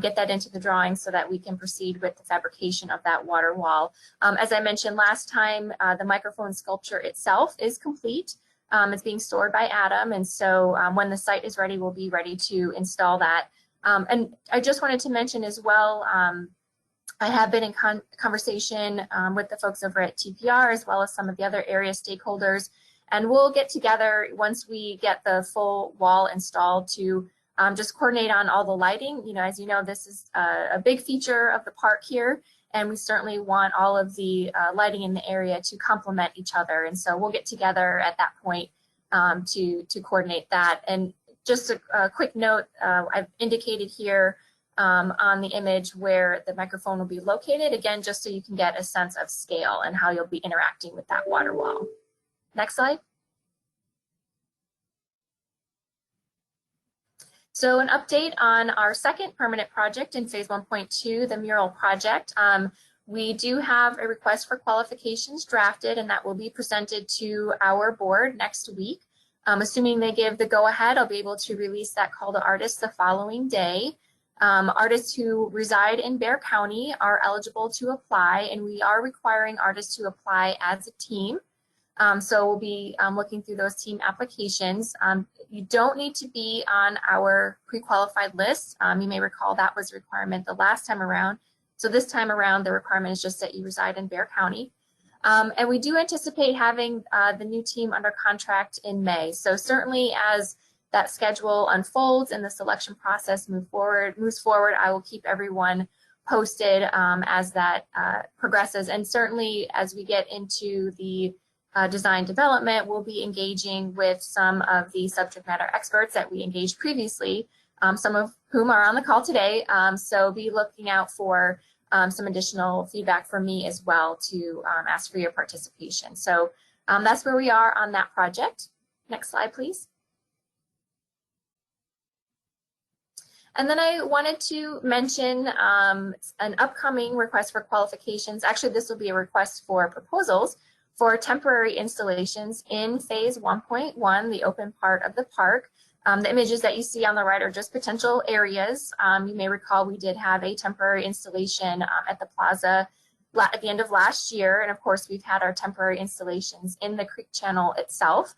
get that into the drawing so that we can proceed with the fabrication of that water wall. As I mentioned last time, the microphone sculpture itself is complete. It's being stored by Adam. And so when the site is ready, we'll be ready to install that. And I just wanted to mention as well, I have been in conversation with the folks over at TPR as well as some of the other area stakeholders, and we'll get together once we get the full wall installed to just coordinate on all the lighting. As you know, this is a big feature of the park here, and we certainly want all of the lighting in the area to complement each other. And so we'll get together at that point to coordinate that. And just a quick note, I've indicated here on the image where the microphone will be located, again, just so you can get a sense of scale and how you'll be interacting with that water wall. Next slide. So an update on our second permanent project in phase 1.2, the mural project. We do have a request for qualifications drafted, and that will be presented to our board next week. Assuming they give the go-ahead, I'll be able to release that call to artists the following day. Artists who reside in Bexar County are eligible to apply, and we are requiring artists to apply as a team. So we'll be looking through those team applications. You don't need to be on our pre-qualified list. You may recall that was a requirement the last time around. So this time around, the requirement is just that you reside in Bexar County. And we do anticipate having the new team under contract in May. So certainly as that schedule unfolds and the selection process moves forward, I will keep everyone posted as that progresses. And certainly as we get into the design development, we'll be engaging with some of the subject matter experts that we engaged previously, some of whom are on the call today. So be looking out for some additional feedback from me as well to ask for your participation. So that's where we are on that project. Next slide, please. And then I wanted to mention an upcoming request for qualifications. Actually, this will be a request for proposals for temporary installations in phase 1.1, the open part of the park. The images that you see on the right are just potential areas. You may recall we did have a temporary installation at the plaza at the end of last year. And of course, we've had our temporary installations in the creek channel itself.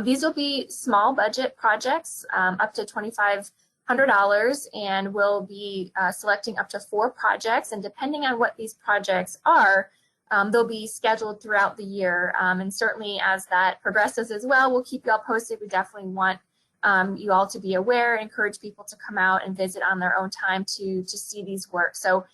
These will be small budget projects, up to $2,500, and we'll be selecting up to 4 projects. And depending on what these projects are, they'll be scheduled throughout the year. And certainly as that progresses as well, we'll keep you all posted. We definitely want you all to be aware, encourage people to come out and visit on their own time to see these work. So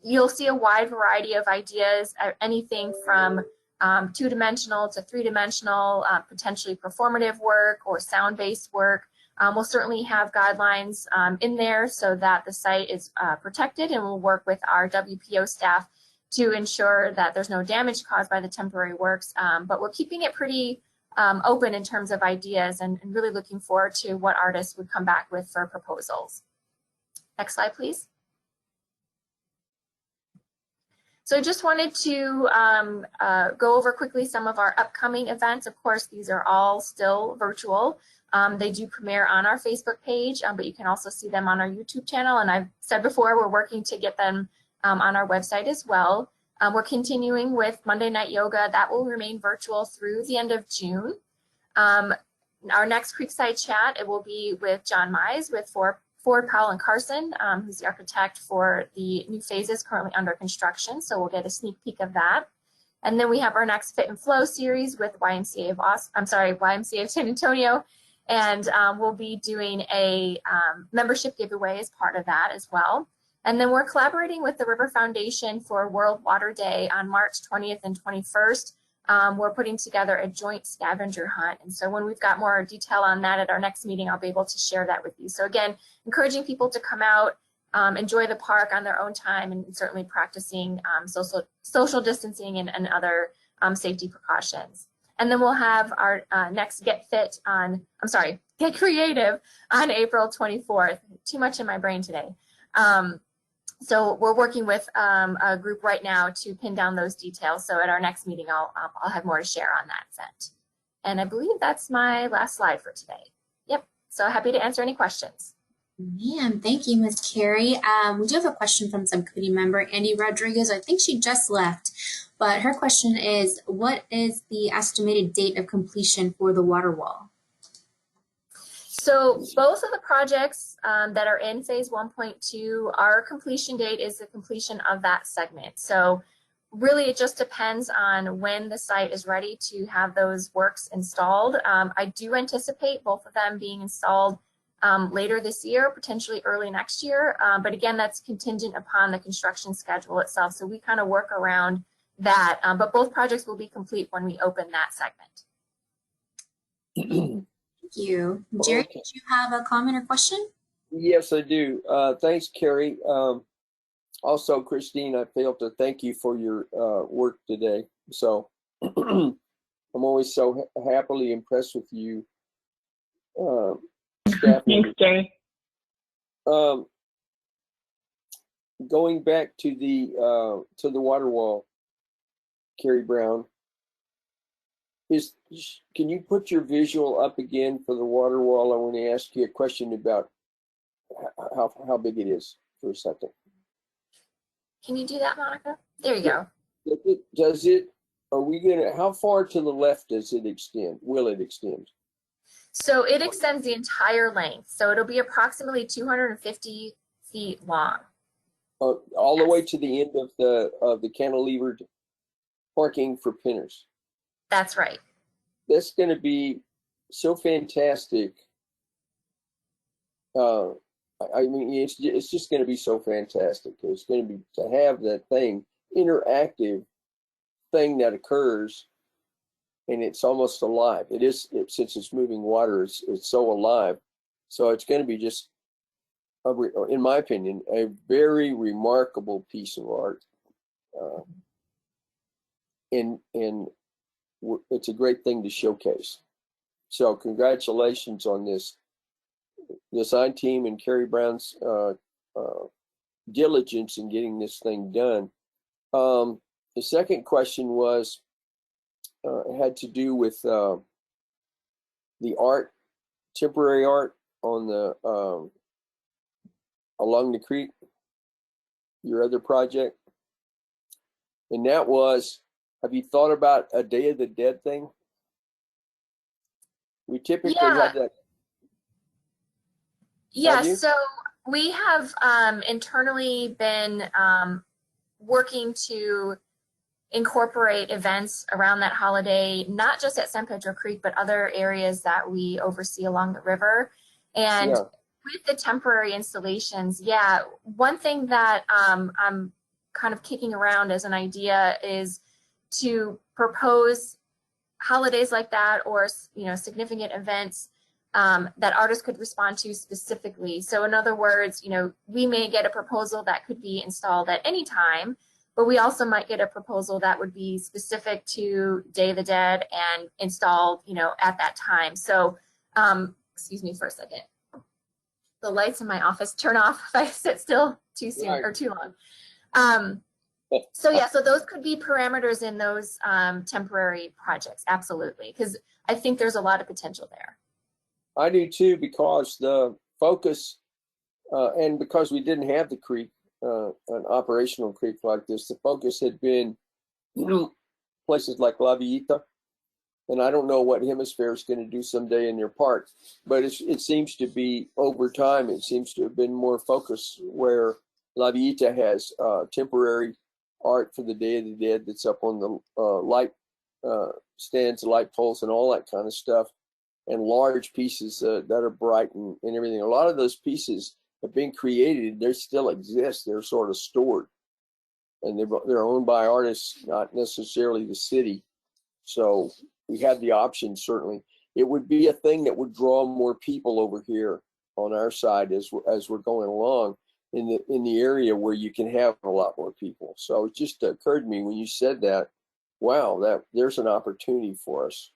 you'll see a wide variety of ideas, anything from 2-dimensional to 3-dimensional, potentially performative work or sound-based work. We'll certainly have guidelines in there so that the site is protected, and we'll work with our WPO staff to ensure that there's no damage caused by the temporary works. But we're keeping it pretty open in terms of ideas and really looking forward to what artists would come back with for proposals. Next slide, please. So I just wanted to go over quickly some of our upcoming events. Of course, these are all still virtual. They do premiere on our Facebook page, but you can also see them on our YouTube channel. And I've said before, we're working to get them on our website as well. We're continuing with Monday Night Yoga. That will remain virtual through the end of June. Our next Creekside Chat, it will be with John Mize with Ford, Powell, and Carson, who's the architect for the new phases currently under construction. So we'll get a sneak peek of that. And then we have our next Fit and Flow series with YMCA of San Antonio. And we'll be doing a membership giveaway as part of that as well. And then we're collaborating with the River Foundation for World Water Day on March 20th and 21st. We're putting together a joint scavenger hunt. And so when we've got more detail on that at our next meeting, I'll be able to share that with you. So again, encouraging people to come out, enjoy the park on their own time, and certainly practicing social distancing and other safety precautions. And then we'll have our next Get Creative on April 24th. Too much in my brain today. So we're working with a group right now to pin down those details. So at our next meeting, I'll have more to share on that event. And I believe that's my last slide for today. Yep. So happy to answer any questions. Man, thank you, Ms. Carey. We do have a question from subcommittee member Andy Rodriguez. I think she just left, but her question is, what is the estimated date of completion for the water wall? So both of the projects that are in phase 1.2, our completion date is the completion of that segment. So really it just depends on when the site is ready to have those works installed. I do anticipate both of them being installed later this year, potentially early next year. But again, that's contingent upon the construction schedule itself. So we kind of work around that. But both projects will be complete when we open that segment. Thank you. Jerry, Okay. did you have a comment or question? Yes, I do. Thanks, Carrie. Also, Christine, I failed to thank you for your work today. So I'm always so happily impressed with you. Staff Thanks, Jerry. Going back to the water wall, Carrie Brown, can you put your visual up again for the water wall? I want to ask you a question about how big it is for a second. Can you do that, Monica? There you go. How far to the left does it extend? Will it extend? So it extends the entire length. So it'll be approximately 250 feet long. All the way to the end of the cantilevered parking for pinners. That's right. That's going to be so fantastic. I mean, it's just going to be so fantastic. It's going to be to have that interactive thing that occurs, and it's almost alive. Since it's moving water, it's so alive. So it's going to be just, in my opinion, a very remarkable piece of art. And it's a great thing to showcase. So congratulations on this design team and Carrie Brown's diligence in getting this thing done. The second question was had to do with the art, temporary art on the along the creek, your other project, and that was, have you thought about a Day of the Dead thing? We typically have that. Yes, so we have internally been working to incorporate events around that holiday, not just at San Pedro Creek, but other areas that we oversee along the river. And with the temporary installations, one thing that I'm kind of kicking around as an idea is to propose holidays like that, or significant events that artists could respond to specifically. So in other words, we may get a proposal that could be installed at any time, but we also might get a proposal that would be specific to Day of the Dead and installed, at that time. So, excuse me for a second. The lights in my office turn off if I sit still too soon or too long. So yeah, so those could be parameters in those temporary projects, absolutely, because I think there's a lot of potential there. I do too, because the focus, and because we didn't have the creek, an operational creek like this, the focus had been places like La Villita, and I don't know what Hemisphere is going to do someday in their park, but it seems to be, over time, it seems to have been more focus where La Villita has temporary art for the Day of the Dead that's up on the light stands, light poles, and all that kind of stuff, and large pieces that are bright and everything. A lot of those pieces have been created. They still exist. They're sort of stored, and they're owned by artists, not necessarily the city. So we have the option, certainly. It would be a thing that would draw more people over here on our side as we're going along in the area where you can have a lot more people. So it just occurred to me when you said that, wow, that there's an opportunity for us.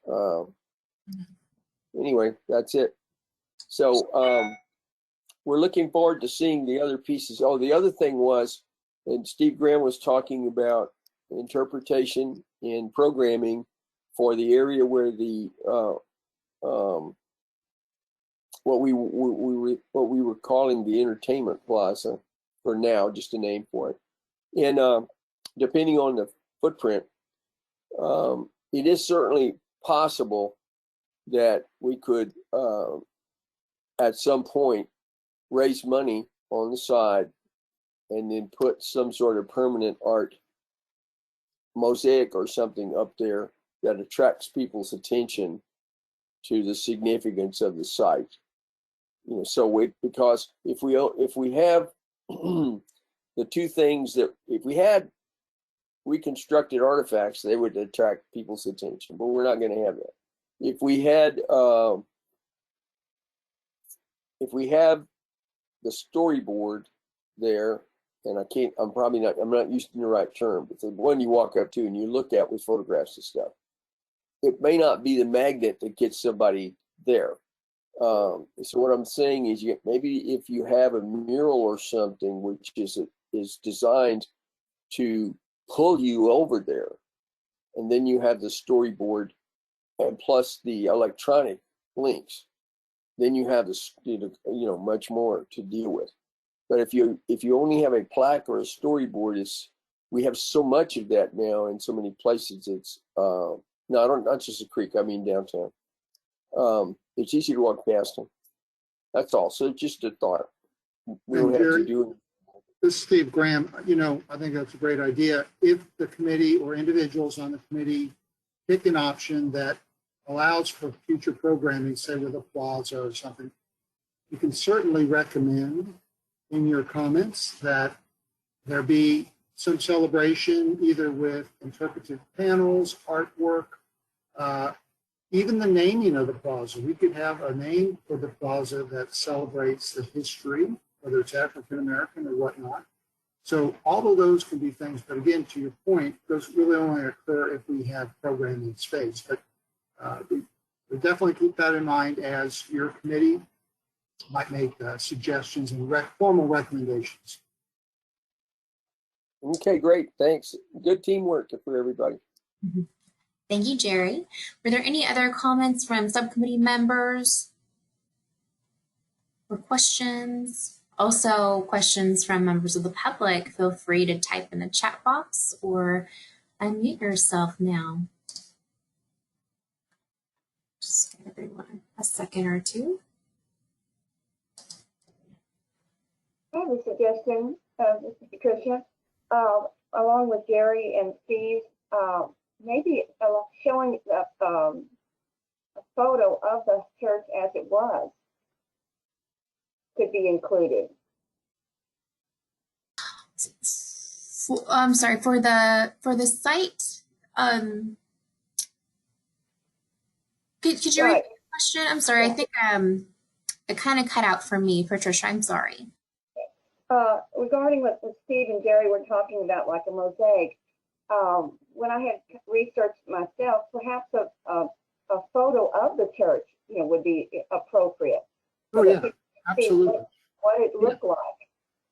Anyway, that's it. So we're looking forward to seeing the other pieces. Oh, the other thing was, and Steve Graham was talking about interpretation and programming for the area where the what we were calling the entertainment plaza for now, just a name for it. And depending on the footprint, it is certainly possible that we could at some point raise money on the side and then put some sort of permanent art mosaic or something up there that attracts people's attention to the significance of the site. Because if we have the two things that, if we had reconstructed artifacts, they would attract people's attention, but we're not going to have that. If we have the storyboard there, and I'm not using the right term, but the one you walk up to and you look at with photographs and stuff, it may not be the magnet that gets somebody there. So what I'm saying is, maybe if you have a mural or something which is designed to pull you over there, and then you have the storyboard and plus the electronic links, then you have this, much more to deal with. But if you only have a plaque or a storyboard, we have so much of that now in so many places. It's not just a creek, I mean downtown. It's easy to walk past them. That's all. So just a thought. We don't have to do it. This is Steve Graham. I think that's a great idea. If the committee or individuals on the committee pick an option that allows for future programming, say with a plaza or something, you can certainly recommend in your comments that there be some celebration, either with interpretive panels, artwork, even the naming of the plaza. We could have a name for the plaza that celebrates the history, whether it's African American or whatnot. So all of those can be things, but again, to your point, those really only occur if we have programming space. But we definitely keep that in mind as your committee might make suggestions and formal recommendations. Okay, great. Thanks. Good teamwork for everybody. Mm-hmm. Thank you, Jerry. Were there any other comments from subcommittee members or questions? Also, questions from members of the public, feel free to type in the chat box or unmute yourself now. Just give everyone a second or two. I have a suggestion, this is Patricia, along with Jerry and Steve, maybe showing a photo of the church as it was could be included. I'm sorry, for the site. Could you repeat the question? I'm sorry. I think it kind of cut out for me, Patricia. I'm sorry. regarding what Steve and Jerry were talking about, like a mosaic, when I had researched myself, perhaps a photo of the church, would be appropriate. Oh, yeah, absolutely. What it looked like.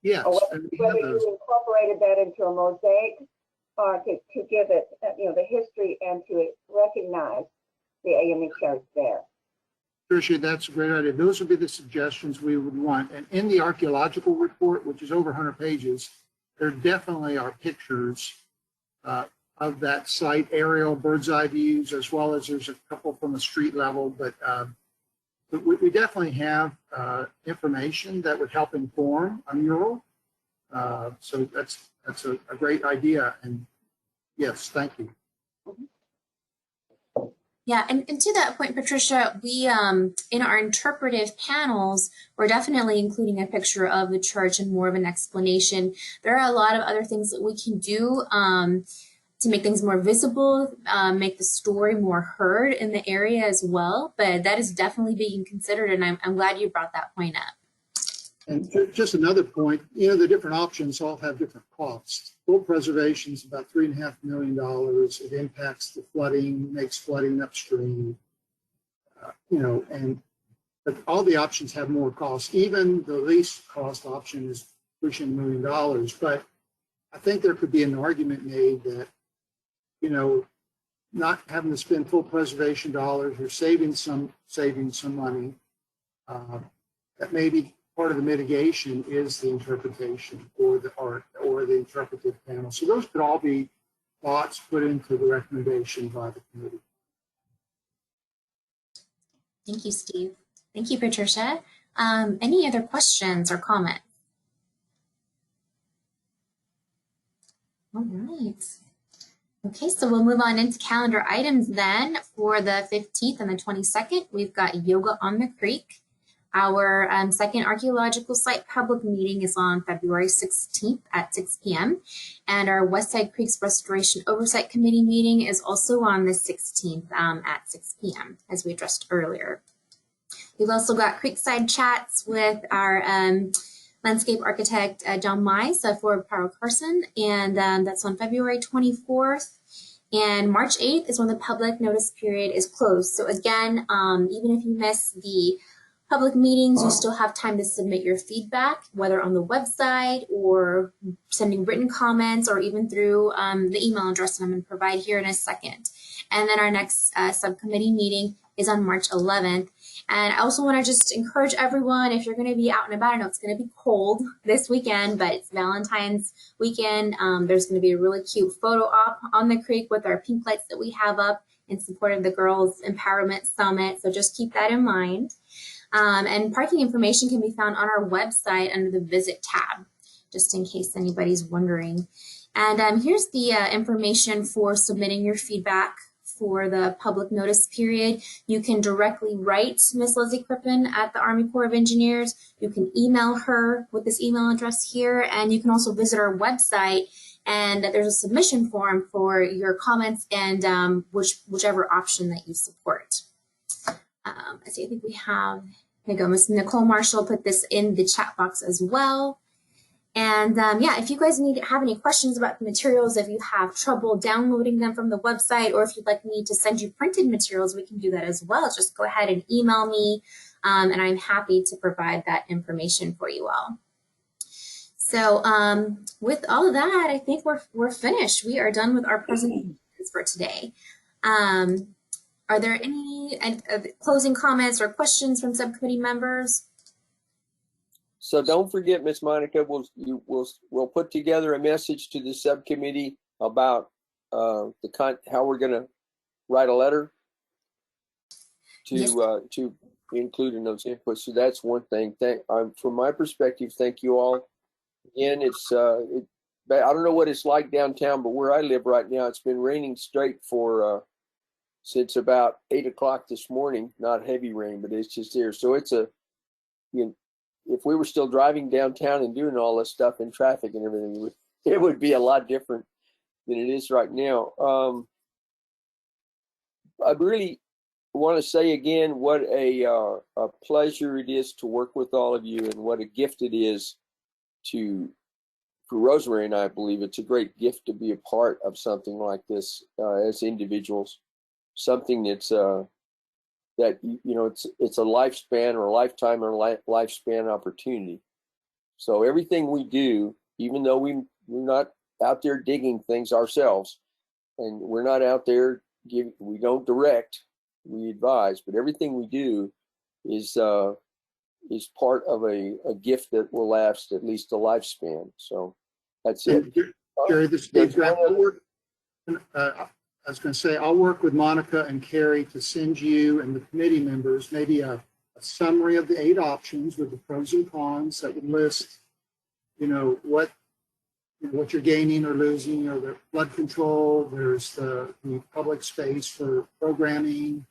Yes. Or whether you incorporated that into a mosaic or to give it, the history and to recognize the AME church there. Tricia, that's a great idea. Those would be the suggestions we would want. And in the archaeological report, which is over 100 pages, there definitely are pictures of that site, aerial bird's eye views, as well as there's a couple from the street level. But we definitely have information that would help inform a mural. So that's a great idea. And yes, thank you. Yeah, and to that point, Patricia, we in our interpretive panels, we're definitely including a picture of the church and more of an explanation. There are a lot of other things that we can do to make things more visible, make the story more heard in the area as well. But that is definitely being considered, and I'm glad you brought that point up. And just another point, the different options all have different costs. Full preservation is about $3.5 million. It impacts the flooding, makes flooding upstream, but all the options have more cost. Even the least cost option is pushing $1 million. But I think there could be an argument made that, not having to spend full preservation dollars or saving some money, that maybe part of the mitigation is the interpretation or the art or the interpretive panel. So those could all be thoughts put into the recommendation by the committee. Thank you, Steve. Thank you, Patricia. Any other questions or comments? All right. Okay, so we'll move on into calendar items then. For the 15th and the 22nd, we've got Yoga on the Creek. Our second archaeological site public meeting is on February 16th at 6 p.m. And our Westside Creeks Restoration Oversight Committee meeting is also on the 16th at 6 p.m. as we addressed earlier. We've also got Creekside Chats with our landscape architect, John Mize of Fort Powell Carson, and that's on February 24th. And March 8th is when the public notice period is closed. So again, even if you miss the public meetings, you still have time to submit your feedback, whether on the website or sending written comments or even through the email address that I'm going to provide here in a second. And then our next subcommittee meeting is on March 11th. And I also want to just encourage everyone, if you're going to be out and about, I know it's going to be cold this weekend, but it's Valentine's weekend. There's going to be a really cute photo op on the creek with our pink lights that we have up in support of the Girls Empowerment Summit. So just keep that in mind. And parking information can be found on our website under the Visit tab, just in case anybody's wondering. And here's the information for submitting your feedback for the public notice period. You can directly write Ms. Leslie Crippen at the Army Corps of Engineers. You can email her with this email address here, and you can also visit our website, and there's a submission form for your comments and whichever option that you support. I think we have, there you go, Ms. Nicole Marshall put this in the chat box as well. And yeah, if you guys have any questions about the materials, if you have trouble downloading them from the website, or if you'd like me to send you printed materials, we can do that as well. Just go ahead and email me, and I'm happy to provide that information for you all. So with all of that, I think we're finished. We are done with our presentations for today. Are there any closing comments or questions from subcommittee members? So don't forget, Ms. Monica, we'll put together a message to the subcommittee about how we're going to write a letter to include in those inputs. So that's one thing. From my perspective, thank you all. Again, I don't know what it's like downtown, but where I live right now, it's been raining straight for since about 8 o'clock this morning. Not heavy rain, but it's just here. So it's if we were still driving downtown and doing all this stuff in traffic and everything, it would be a lot different than it is right now. I really want to say again what a pleasure it is to work with all of you, and what a gift it is for Rosemary and I believe it's a great gift to be a part of something like this as individuals. Something that's that it's a lifespan or a lifetime or lifespan opportunity. So everything we do, even though we're not out there digging things ourselves, and we're not out there we don't direct, we advise, but everything we do is part of a gift that will last at least a lifespan. So that's it. Jerry, this is Steve Grant. I was going to say, I'll work with Monica and Carrie to send you and the committee members maybe a summary of the 8 options with the pros and cons that would list, what you're gaining or losing, the flood control, there's the public space for programming,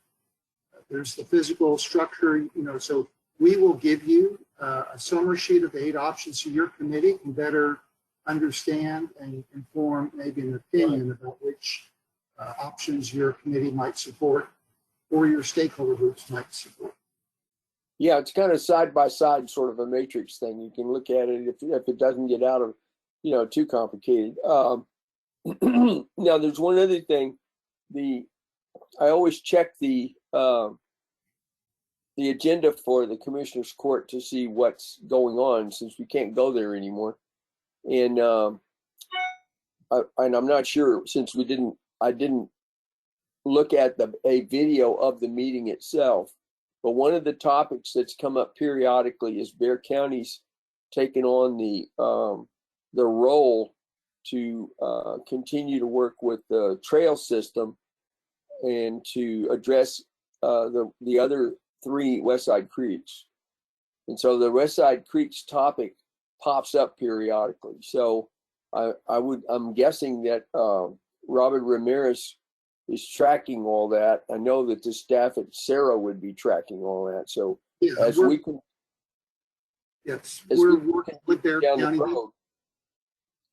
there's the physical structure, so we will give you a summary sheet of the 8 options so your committee can better understand and inform maybe an opinion about which options your committee might support or your stakeholder groups might support. Yeah, it's kind of side by side, sort of a matrix thing. You can look at it if it doesn't get out of, too complicated. Now, there's one other thing. I always check the agenda for the Commissioners Court to see what's going on since we can't go there anymore. And I'm not sure since I didn't look at a video of the meeting itself, but one of the topics that's come up periodically is Bexar County's taken on the role to continue to work with the trail system and to address the other 3 Westside Creeks. And so the Westside Creeks topic pops up periodically. So I'm guessing that Robert Ramirez is tracking all that. I know that the staff at Sarah would be tracking all that. So Yeah, as we can, yes, as we're we working with their down the county. road.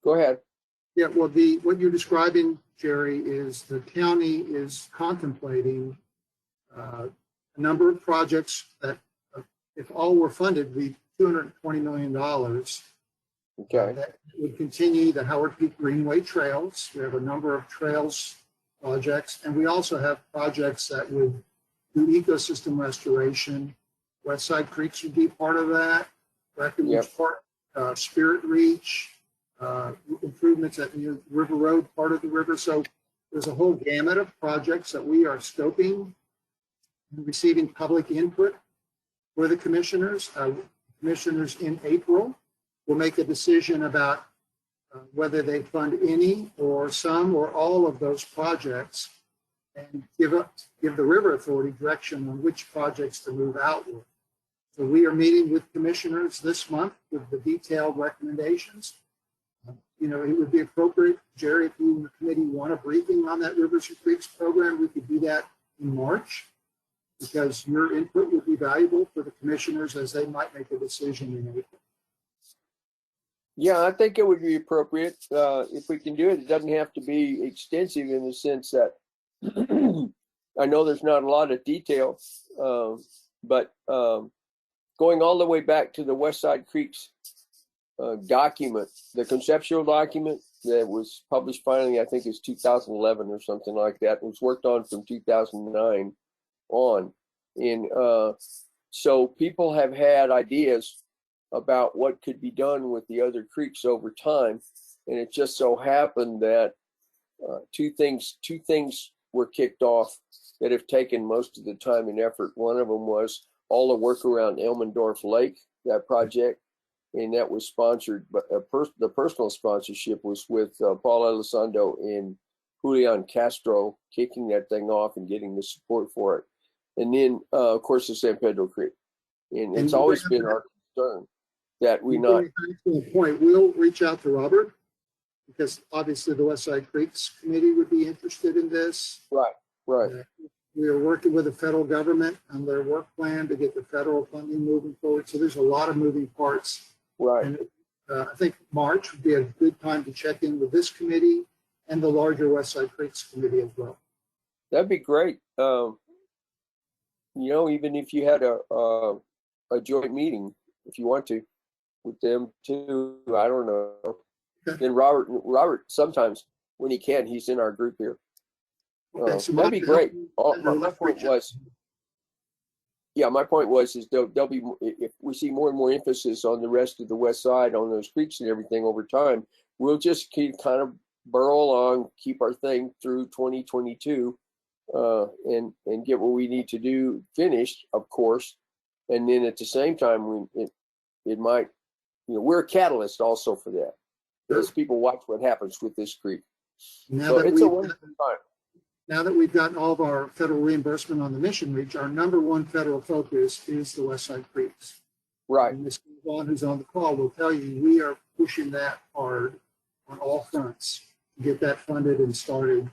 Go ahead. Yeah, well, what you're describing, Jerry, is the county is contemplating a number of projects that, if all were funded, would be $220 million. Okay. That would continue the Howard Peak Greenway trails. We have a number of trails projects, and we also have projects that would do ecosystem restoration. Westside Creeks would be part of that. Breckenridge Park, Spirit Reach, improvements at the River Road, part of the river. So there's a whole gamut of projects that we are scoping and receiving public input for the commissioners. Commissioners in April will make a decision about whether they fund any or some or all of those projects and give the River Authority direction on which projects to move out with. So we are meeting with commissioners this month with the detailed recommendations. It would be appropriate, Jerry, if you and the committee want a briefing on that Rivers and Creeks program, we could do that in March, because your input would be valuable for the commissioners as they might make a decision in April. Yeah, I think it would be appropriate if we can do it. It doesn't have to be extensive in the sense that I know there's not a lot of detail, but going all the way back to the Westside Creeks document, the conceptual document that was published finally, I think it's 2011 or something like that. It was worked on from 2009 on. And so people have had ideas about what could be done with the other creeks over time. And it just so happened that two things were kicked off that have taken most of the time and effort. One of them was all the work around Elmendorf Lake, that project, and that was sponsored, but the personal sponsorship was with Paul Elizondo and Julian Castro, kicking that thing off and getting the support for it. And then, of course, the San Pedro Creek. And it's always been our concern that we not. To a point, we'll reach out to Robert, because obviously the Westside Creeks Committee would be interested in this. Right. We are working with the federal government on their work plan to get the federal funding moving forward. So there's a lot of moving parts. Right. And I think March would be a good time to check in with this committee and the larger Westside Creeks Committee as well. That'd be great. Even if you had a joint meeting, if you want to, with them too. I don't know. Then Robert sometimes when he can, he's in our group here. Okay, so That'd be great. My point was, yeah, my point was is there'll be, if we see more and more emphasis on the rest of the west side on those creeks and everything over time, we'll just keep kind of burrow along, keep our thing through 2022, and get what we need to do finished, of course. And then at the same time, it might, we're a catalyst also for that. As people watch what happens with this creek. So it's a wonderful time. Now that we've gotten all of our federal reimbursement on the Mission Reach, our number one federal focus is the West Side Creeks. Right. And Ms. Vaughn, who's on the call, will tell you we are pushing that hard on all fronts to get that funded and started.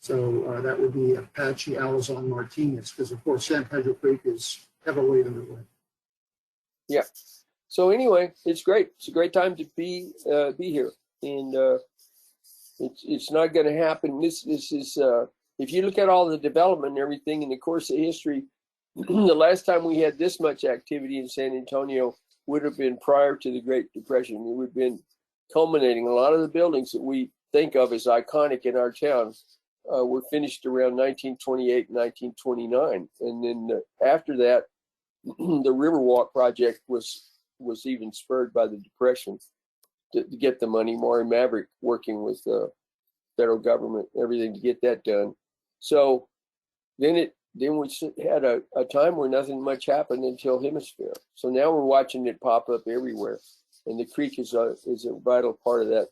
So that would be Apache, Alazon, Martinez, because of course San Pedro Creek is heavily underway. Yeah. So anyway, it's great. It's a great time to be here, and it's not going to happen. This is if you look at all the development and everything in the course of history, the last time we had this much activity in San Antonio would have been prior to the Great Depression. It would have been culminating. A lot of the buildings that we think of as iconic in our town were finished around 1928, 1929, and then after that, the Riverwalk project was even spurred by the Depression to get the money. Maury Maverick working with the federal government, everything to get that done. So then we had a time where nothing much happened until Hemisphere. So now we're watching it pop up everywhere, and the creek is a vital part of that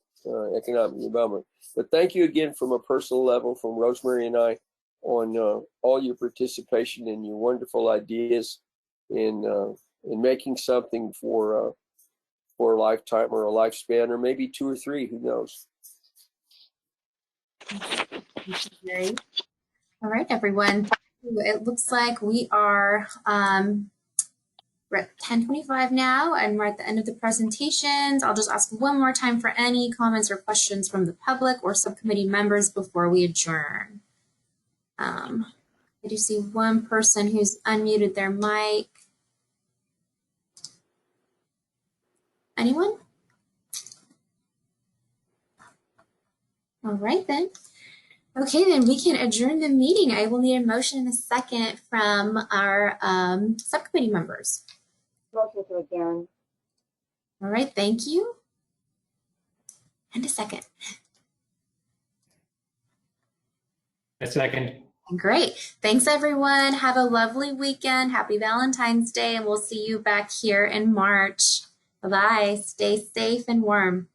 economic development. But thank you again from a personal level from Rosemary and I on all your participation and your wonderful ideas in making something for a lifetime or a lifespan, or maybe 2 or 3, who knows. All right, everyone. It looks like we're at 10:25 now, and we're at the end of the presentations. I'll just ask one more time for any comments or questions from the public or subcommittee members before we adjourn. I do see one person who's unmuted their mic. Anyone? All right, then. Okay, then we can adjourn the meeting. I will need a motion in a second from our subcommittee members. Motion to adjourn. All right, thank you. And a second. A second. Great. Thanks, everyone. Have a lovely weekend. Happy Valentine's Day, and we'll see you back here in March. Bye-bye. Stay safe and warm.